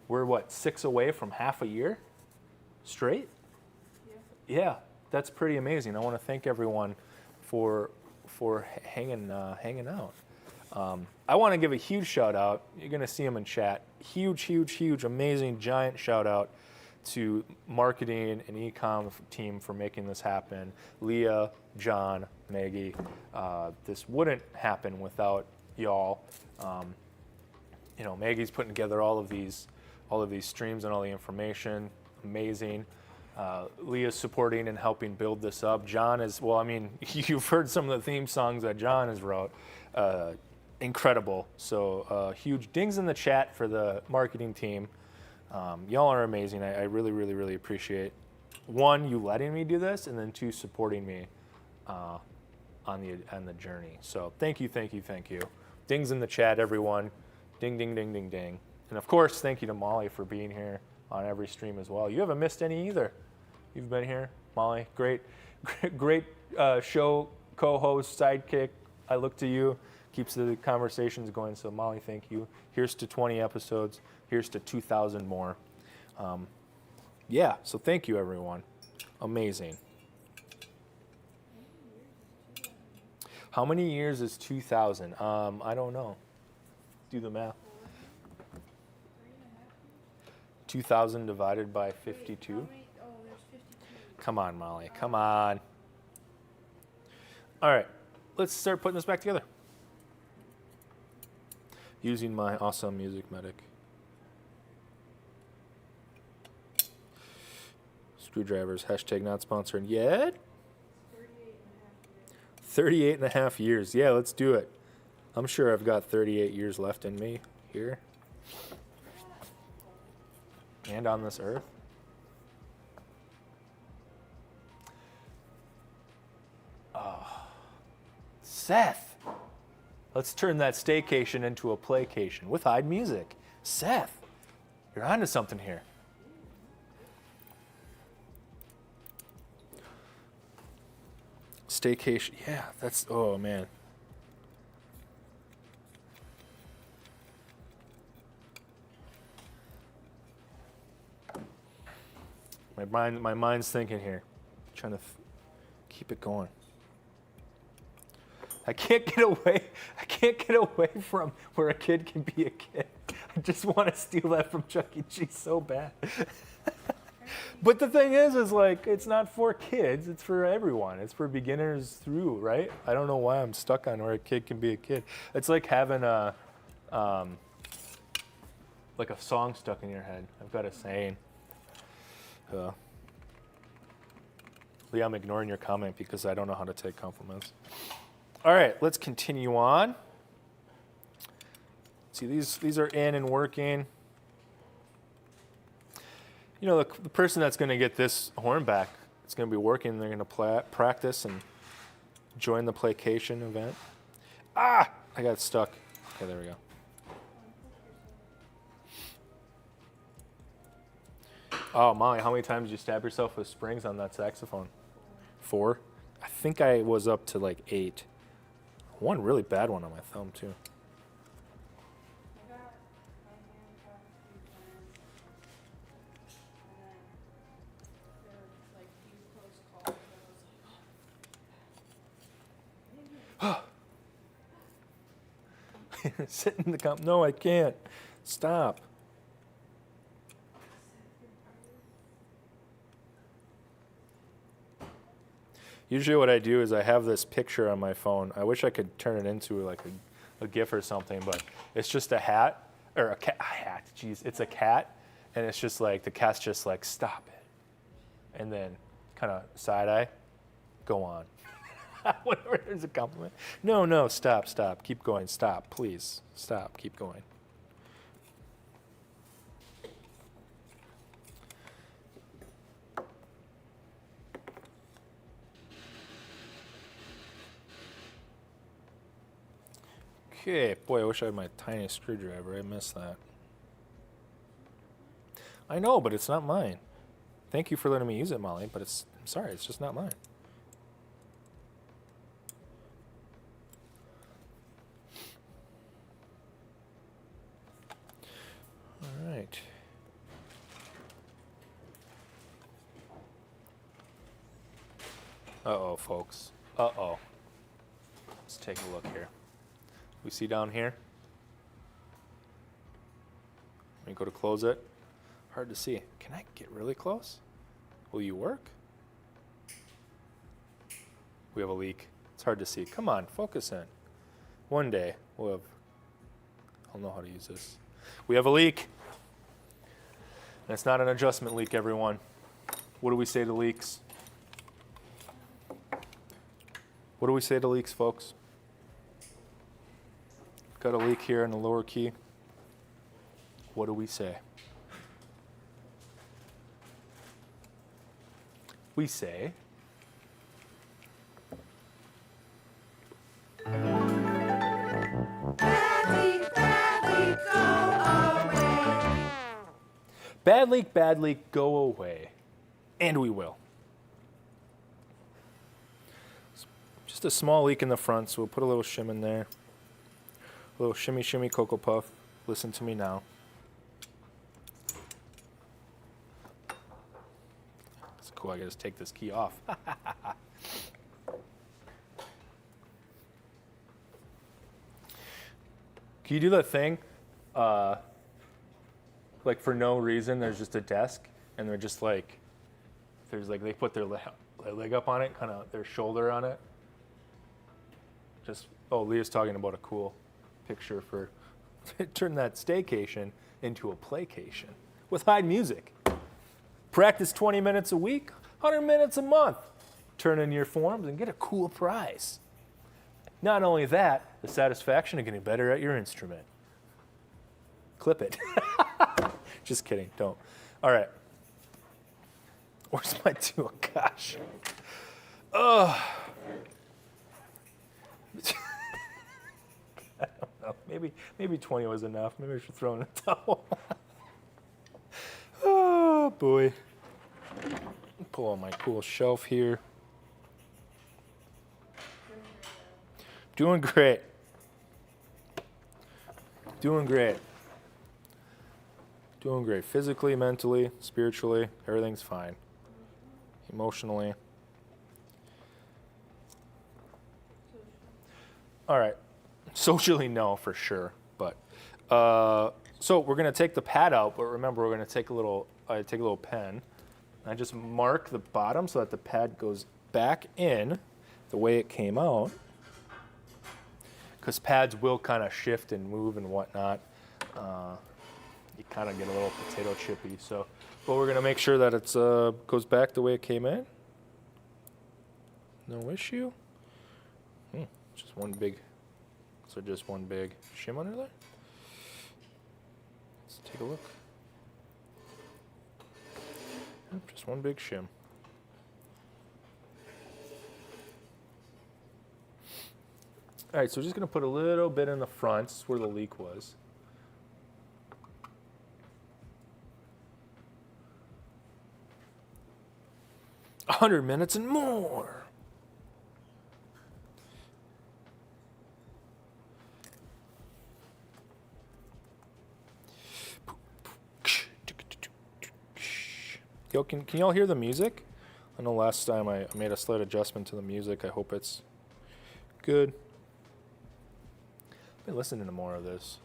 We're, what, 6 away from half a year straight? Yeah, that's pretty amazing. I want to thank everyone for hanging out. I want to give a huge shout out. You're going to see them in chat. Huge, amazing, giant shout out to marketing and e-com team for making this happen. Leah, John, Maggie. This wouldn't happen without y'all. Maggie's putting together all of these streams and all the information. Amazing. Leah's supporting and helping build this up. John is, well, I mean, you've heard some of the theme songs that John has wrote. Incredible. So huge dings in the chat for the marketing team. Y'all are amazing. I really appreciate, one, you letting me do this, and then two, supporting me on the journey. So thank you. Dings in the chat, everyone. Ding. And of course, thank you to Molly for being here on every stream as well. You haven't missed any either. You've been here, Molly. Great show co-host, sidekick. I look to you. Keeps the conversations going. So Molly, thank you. Here's to 20 episodes. Here's to 2,000 more. So thank you, everyone. Amazing. How many years is 2,000? I don't know. Do the math. 2,000 divided by 52? There's 52. Come on, Molly. Come on. All right. Let's start putting this back together. Using my awesome music medic. Screwdrivers, hashtag not sponsored yet. 38 and a half years. Yeah, let's do it. I'm sure I've got 38 years left in me here. And on this earth. Seth. Let's turn that staycation into a playcation with Heid music. Seth, you're onto something here. Staycation, yeah, that's, oh man. My mind's thinking here, trying to keep it going. I can't get away from where a kid can be a kid. I just want to steal that from Chuck E. Cheese so bad. But the thing is like, it's not for kids, it's for everyone. It's for beginners through, right? I don't know why I'm stuck on where a kid can be a kid. It's like having like a song stuck in your head. I've got a saying. Lee, I'm ignoring your comment because I don't know how to take compliments. All right, let's continue on. See, these are in and working. You know, the person that's going to get this horn back, it's going to be working. They're going to practice and join the playcation event. I got stuck. Okay, there we go. Oh, Molly, how many times did you stab yourself with springs on that saxophone? 4? I think I was up to like 8. One really bad one on my thumb, too. Sit in the comp. No, I can't. Stop. Usually what I do is I have this picture on my phone. I wish I could turn it into like a GIF or something, but it's just a hat or a hat. Jeez, it's a cat, and it's just like the cat's just like stop it, and then kind of side eye, go on. Whenever there's a compliment, no, stop, keep going, stop, please, stop, keep going. Okay, boy, I wish I had my tiny screwdriver. I missed that. I know, but it's not mine. Thank you for letting me use it, Molly, but I'm sorry, it's just not mine. All right. Uh-oh, folks. Uh-oh. Let's take a look here. We see down here? Let me go to close it. Hard to see. Can I get really close? Will you work? We have a leak. It's hard to see. Come on, focus in. One day I'll know how to use this. We have a leak. And it's not an adjustment leak, everyone. What do we say to leaks? What do we say to leaks, folks? Got a leak here in the lower key. What do we say? We say, bad leak, go away. And we will. Just a small leak in the front, so we'll put a little shim in there. A little shimmy, shimmy Cocoa Puff. Listen to me now. It's cool, I gotta just take this key off. Can you do that thing? Like for no reason, there's just a desk, and they're just like, they put their leg up on it, kind of their shoulder on it. Leah's talking about a cool picture for turn that staycation into a playcation with Heid Music. Practice 20 minutes a week, 100 minutes a month. Turn in your forms and get a cool prize. Not only that, the satisfaction of getting better at your instrument. Clip it. Just kidding, don't. All right. Where's my tool? Gosh. I don't know. Maybe 20 was enough. Maybe I should throw in a towel. Oh, boy. Pull on my cool shelf here. Doing great. Doing great. Doing great. Physically, mentally, spiritually, everything's fine. Emotionally. All right. Socially, no, for sure. But so we're gonna take the pad out, but remember we're gonna take I take a little pen. I just mark the bottom so that the pad goes back in the way it came out. Because pads will kind of shift and move and whatnot. You kind of get a little potato chippy. So, but we're gonna make sure that it goes back the way it came in. No issue. Just one big. So just one big shim under there. Let's take a look. Just one big shim. All right, so we're just gonna put a little bit in the front. This is where the leak was. A 100 minutes and more. Yo, can y'all hear the music? I know last time I made a slight adjustment to the music. I hope it's good. I've been listening to more of this.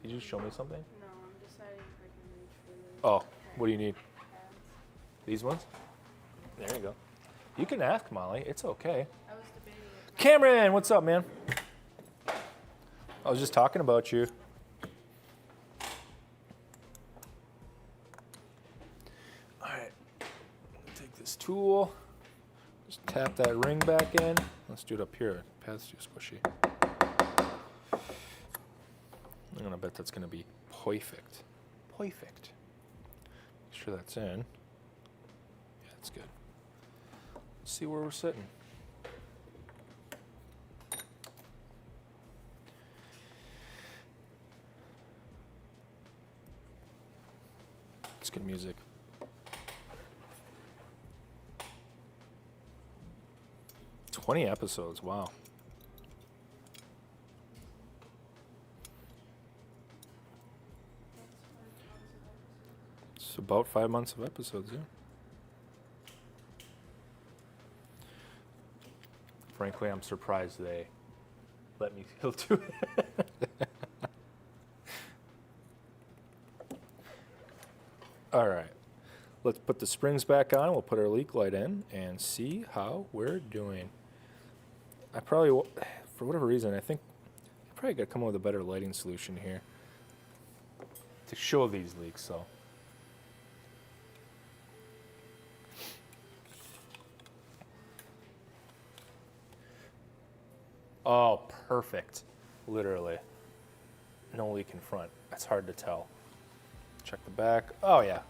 Did you show me something? No, I'm deciding if I can reach for this. Oh, what do you need? Pads. These ones? There you go. You can ask, Molly. It's okay. I was debating Cameron, what's up, man? I was just talking about you. All right, take this tool, just tap that ring back in. Let's do it up here. Path's too squishy. I'm gonna bet that's gonna be perfect. Perfect. Make sure that's in. Yeah, that's good. Let's see where we're sitting. It's good music. "20 episodes, wow. It's about 5 months of episodes, yeah. Frankly, I'm surprised they let me still do it. All right, let's put the springs back on. We'll put our leak light in and see how we're doing. I probably, for whatever reason, I think I probably got to come up with a better lighting solution here to show these leaks. So, oh, perfect, literally, no leak in front. That's hard to tell. Check the back. Oh yeah.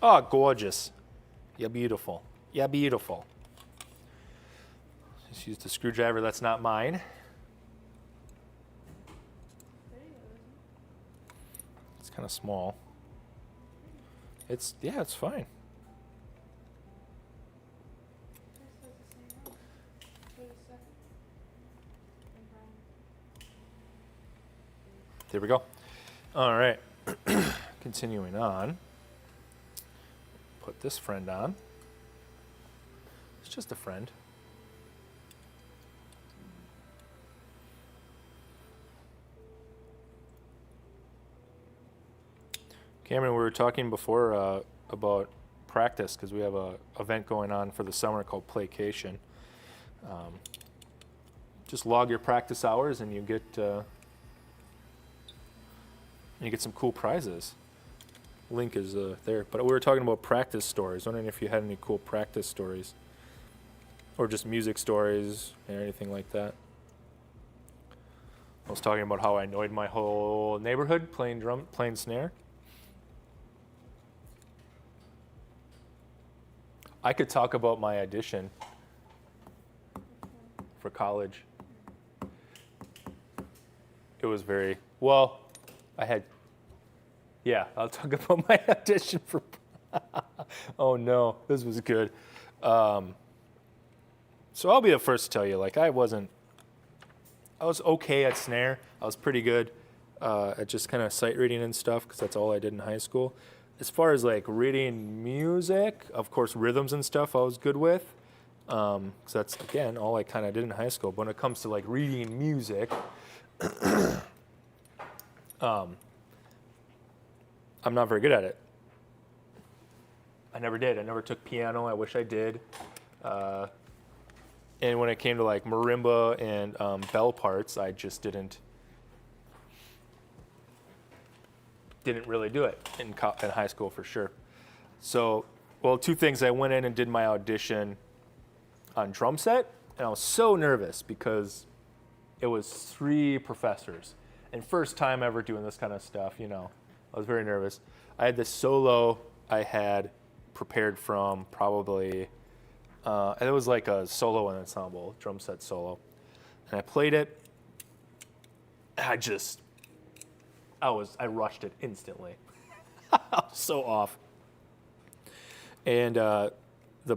Oh, gorgeous. You're beautiful. You're beautiful. Just used a screwdriver that's not mine. It's kind of small. It's, yeah, it's fine. There we go. All right. Continuing on. Put this friend on. It's just a friend. Cameron, we were talking before about practice because we have a event going on for the summer called Playcation. Just log your practice hours and you get some cool prizes. Link is there. But we were talking about practice stories. Wondering if you had any cool practice stories, or just music stories or anything like that. I was talking about how I annoyed my whole neighborhood playing snare. I could talk about my audition for college. It was very, well, I'll talk about my audition for, oh no, this was good. So I'll be the first to tell you, like, I was okay at snare. I was pretty good at just kind of sight reading and stuff, because that's all I did in high school. As far as like reading music, of course, rhythms and stuff I was good with, because that's, again, all I kind of did in high school. But when it comes to like reading music, I'm not very good at it. I never did. I never took piano. I wish I did. And when it came to like marimba and bell parts, I just didn't really do it in high school for sure. So, well, two things. I went in and did my audition on drum set, and I was so nervous because it was 3 professors. And first time ever doing this kind of stuff, you know, I was very nervous. I had this solo I had prepared from probably, and it was like a solo and ensemble, drum set solo. And I played it. I rushed it instantly. I was so off. And the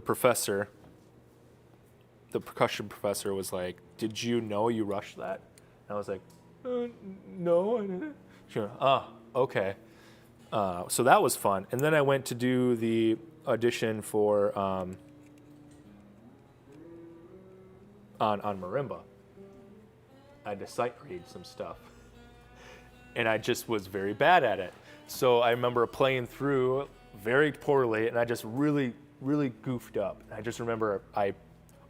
professor, the percussion professor, was like, "Did you know you rushed that?" And I was like, "No, I didn't." She went, "Oh, okay." So that was fun. And then I went to do the audition for on marimba. I had to sight read some stuff. And I just was very bad at it. So I remember playing through very poorly, and I just really, really goofed up. I just remember I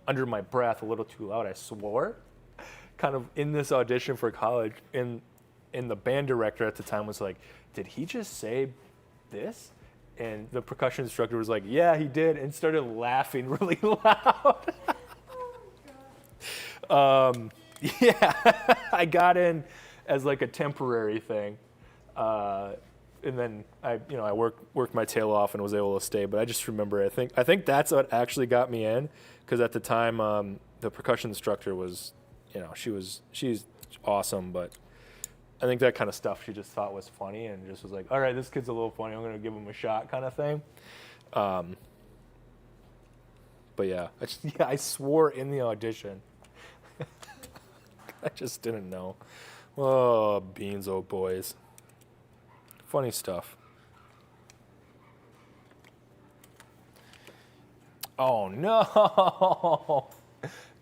under my breath, a little too loud, I swore. Kind of in this audition for college, and the band director at the time was like, "Did he just say this?" And the percussion instructor was like, "Yeah, he did," and started laughing really loud. Yeah, I got in as like a temporary thing, and then I worked my tail off and was able to stay. But I just remember, I think that's what actually got me in, because at the time the percussion instructor was, she's awesome, but I think that kind of stuff she just thought was funny and just was like, all right, this kid's a little funny, I'm gonna give him a shot, kind of thing. But yeah, I swore in the audition. I just didn't know. Oh, beans, oh boys. Funny stuff. Oh no!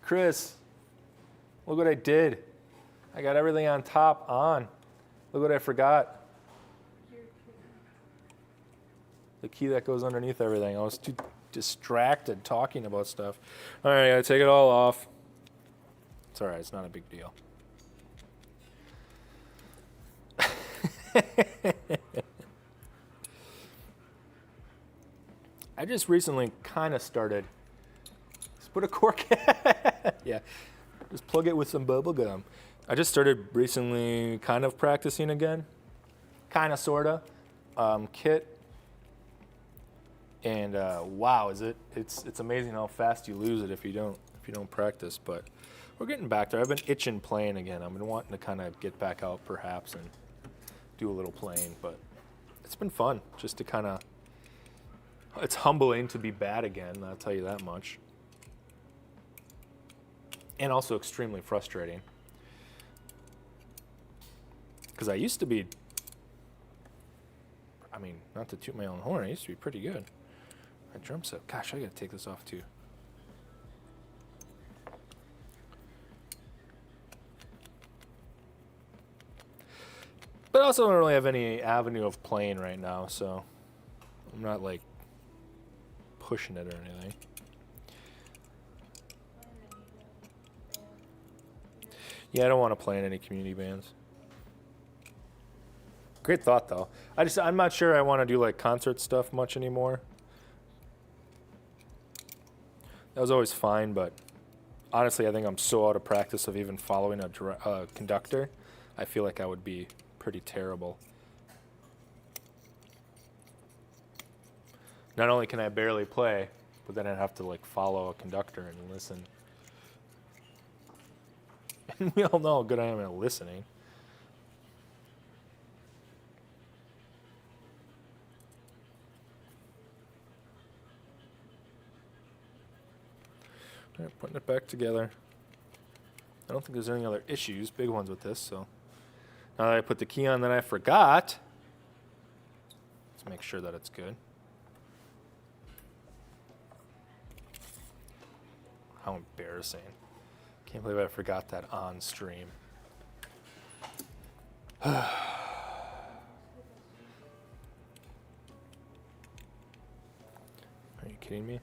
Chris, look what I did. I got everything on top on. Look what I forgot. The key that goes underneath everything. I was too distracted talking about stuff. All right, I gotta take it all off. It's all right, it's not a big deal. I just recently kind of started. Just put a cork. Yeah, just plug it with some bubble gum. I just started recently kind of practicing again. Kind of, sort of. Kit. And wow, it's amazing how fast you lose it if you don't practice. But we're getting back there. I've been itching playing again. I've been wanting to kind of get back out perhaps and do a little playing. But it's been fun just to kind of. It's humbling to be bad again. I'll tell you that much. And also extremely frustrating. Because I used to be. I mean, not to toot my own horn, I used to be pretty good. My drum set. Gosh, I gotta take this off too. But I also don't really have any avenue of playing right now, so I'm not like pushing it or anything. Yeah, I don't want to play in any community bands. Great thought though. I'm not sure I want to do like concert stuff much anymore. That was always fine, but honestly, I think I'm so out of practice of even following a conductor. I feel like I would be pretty terrible. Not only can I barely play, but then I'd have to like follow a conductor and listen. And we all know how good I am at listening. All right, putting it back together. I don't think there's any other issues, big ones with this, so. Now that I put the key on that I forgot, let's make sure that it's good. How embarrassing. Can't believe I forgot that on stream. Are you kidding me?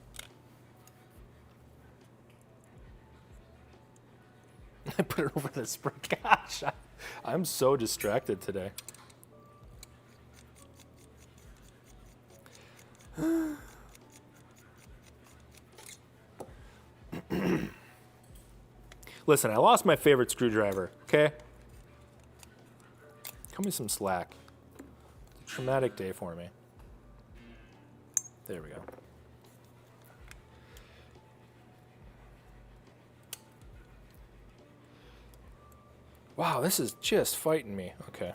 I put it over the spring. Gosh, I'm so distracted today. Listen, I lost my favorite screwdriver, okay? Cut me some slack. It's a traumatic day for me. There we go. Wow, this is just fighting me. Okay.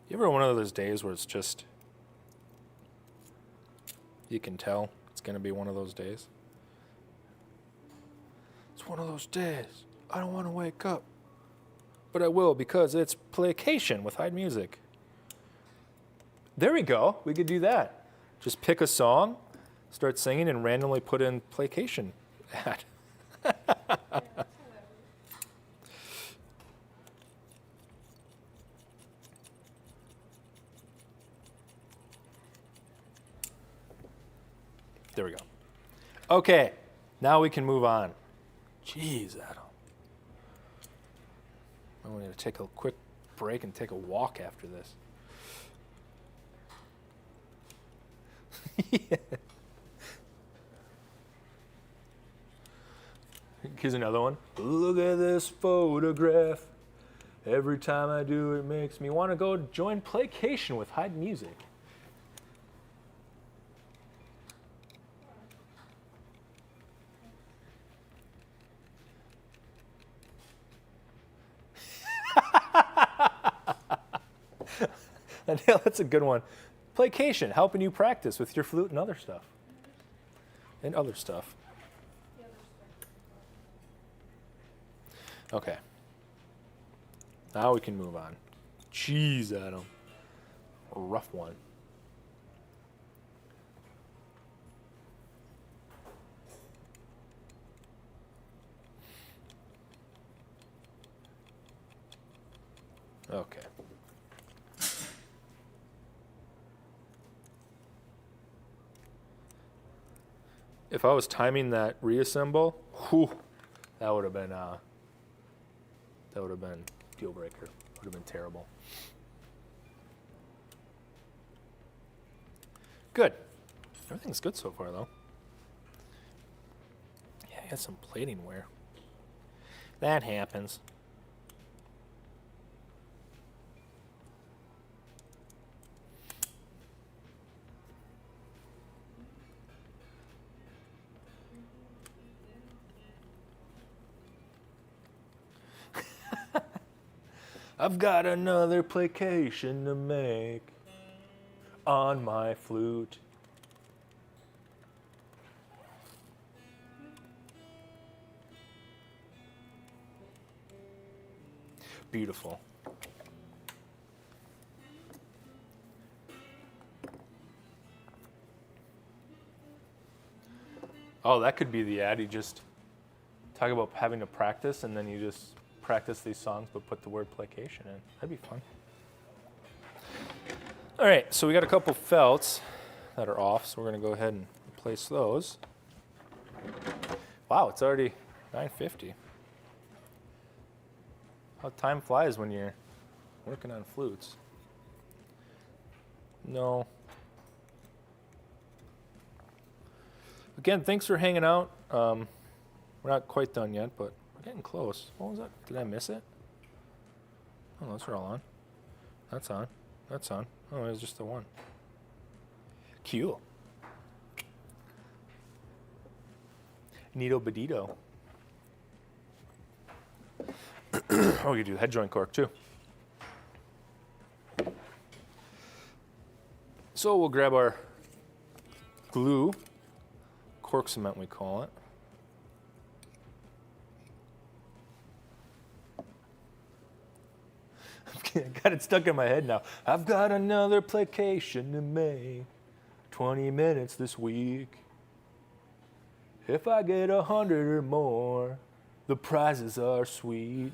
You ever one of those days where it's just, you can tell it's going to be one of those days? It's one of those days. I don't want to wake up. But I will because it's Playcation with Heid Music. There we go. We could do that. Just pick a song, start singing, and randomly put in Playcation ad. There we go. Okay, Now we can move on. Jeez, Adam. I'm going to take a quick break and take a walk after this. Yeah. Here's another one. Look at this photograph. Every time I do it makes me want to go join Playcation with Heid Music. Yeah, that's a good one. Playcation, helping you practice with your flute and other stuff. And other stuff. Okay. Now we can move on. Jeez, Adam. A rough one. Okay. If I was timing that reassemble, whew, that would have been deal breaker. Would have been terrible. Good. Everything's good so far, though. Yeah, I got some plating wear. That happens. I've got another placation to make on my flute. Beautiful. Oh, that could be the ad. You just talk about having to practice, and then you just practice these songs, but put the word placation in. That'd be fun. All right, so we got a couple felts that are off, so we're going to go ahead and replace those. Wow, it's already 9:50. How time flies when you're working on flutes. No. Again, thanks for hanging out. We're not quite done yet, but we're getting close. What was that? Did I miss it? Oh, those are all on. That's on. That's on. Oh, it was just the one. Cool. Neato badito. Oh, you do head joint cork too. So we'll grab our glue, cork cement we call it. I got it stuck in my head now. I've got another placation to make. 20 minutes this week. If I get 100 or more, the prizes are sweet.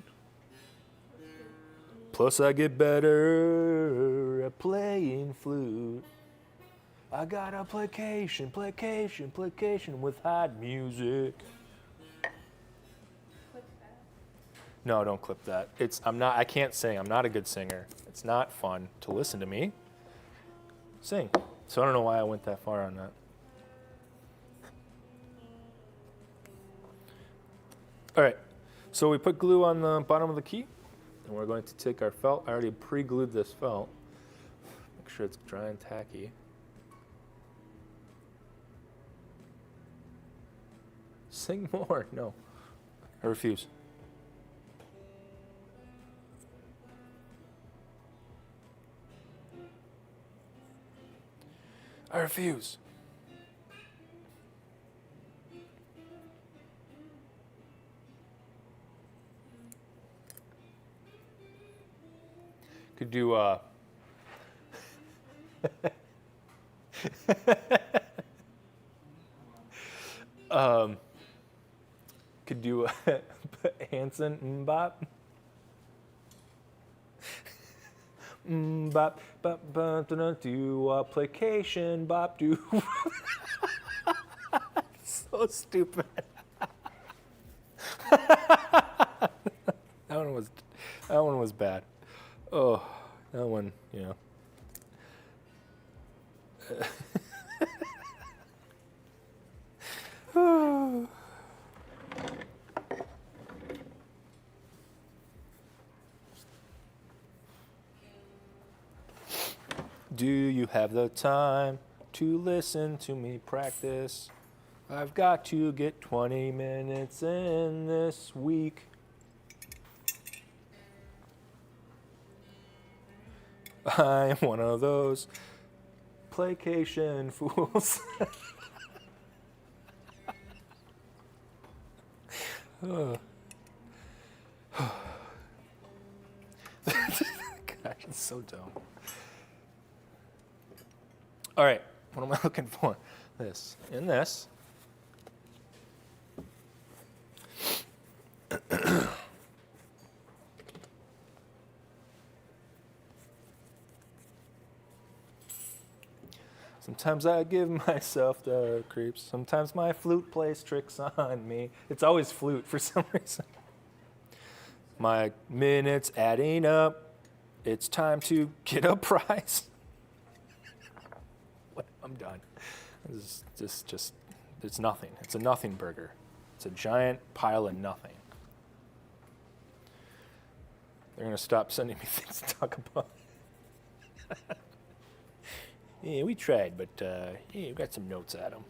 Plus I get better at playing flute. I got a placation with Heid Music. No, don't clip that. I can't sing. I'm not a good singer. It's not fun to listen to me sing. So I don't know why I went that far on that. All right. So we put glue on the bottom of the key, and we're going to take our felt. I already pre-glued this felt. Make sure it's dry and tacky. Sing more. No. I refuse. I refuse. Could do could do Hanson mbop. Bop bop bop do application bop do. So stupid. That one was bad. Oh, that one, you know. Do you have the time to listen to me practice? I've got to get 20 minutes in this week. I'm one of those placation fools. Oh. Gosh, it's so dumb. All right, what am I looking for? This and this. Sometimes I give myself the creeps. Sometimes my flute plays tricks on me. It's always flute for some reason. My minutes adding up. It's time to get a prize. I'm done. This is just, it's nothing. It's a nothing burger. It's a giant pile of nothing. They're going to stop sending me things to talk about. Yeah, we tried, but yeah, we got some notes at them.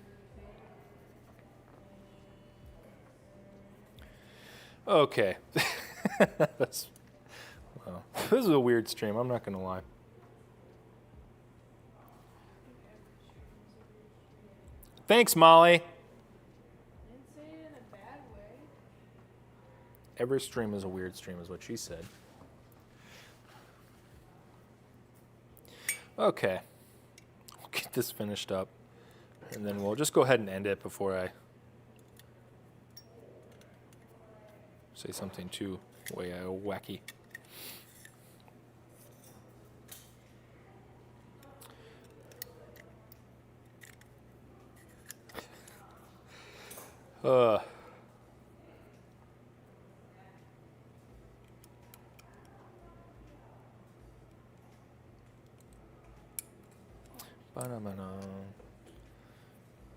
Okay. Well, this is a weird stream, I'm not going to lie. Thanks, Molly. Didn't say it in a bad way. Every stream is a weird stream, is what she said. Okay. We'll get this finished up, and then we'll just go ahead and end it before I say something too way wacky.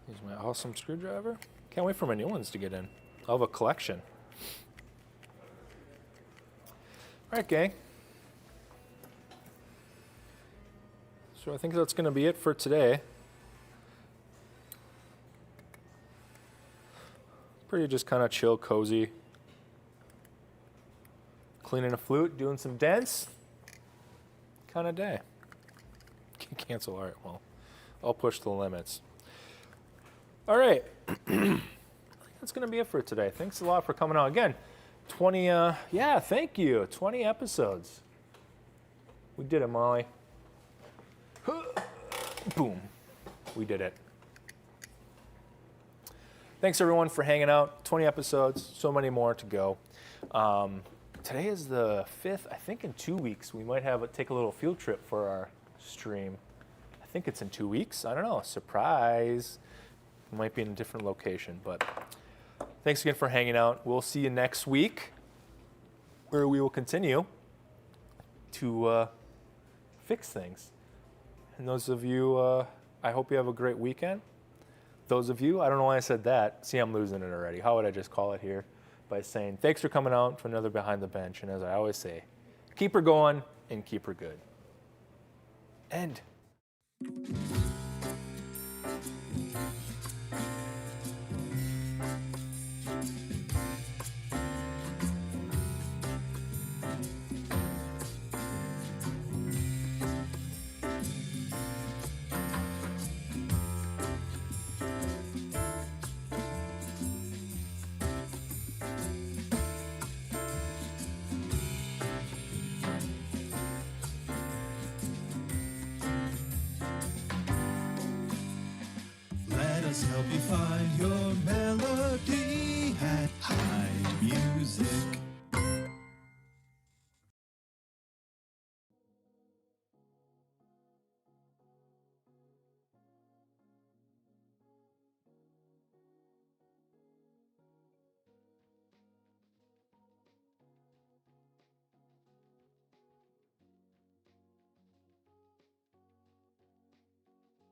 Here's my awesome screwdriver. Can't wait for my new ones to get in. I'll have a collection. All right, gang. So I think that's going to be it for today. Pretty just kind of chill, cozy. Cleaning a flute, doing some dents. Kind of day. Cancel. All right, well, I'll push the limits. All right. I think that's going to be it for today. Thanks a lot for coming out. Again, 20, yeah, thank you. 20 episodes. We did it, Molly. Boom. We did it. Thanks, everyone, for hanging out. 20 episodes, so many more to go. Today is the 5th. I think in 2 weeks we might take a little field trip for our stream. I think it's in 2 weeks. I don't know. Surprise. It might be in a different location. But thanks again for hanging out. We'll see you next week, where we will continue to fix things. And those of you, I hope you have a great weekend. Those of you, I don't know why I said that. See, I'm losing it already. How would I just call it here? By saying, thanks for coming out for another Behind the Bench. And as I always say, keep her going and keep her good. End. Let us help you find your melody at Heid.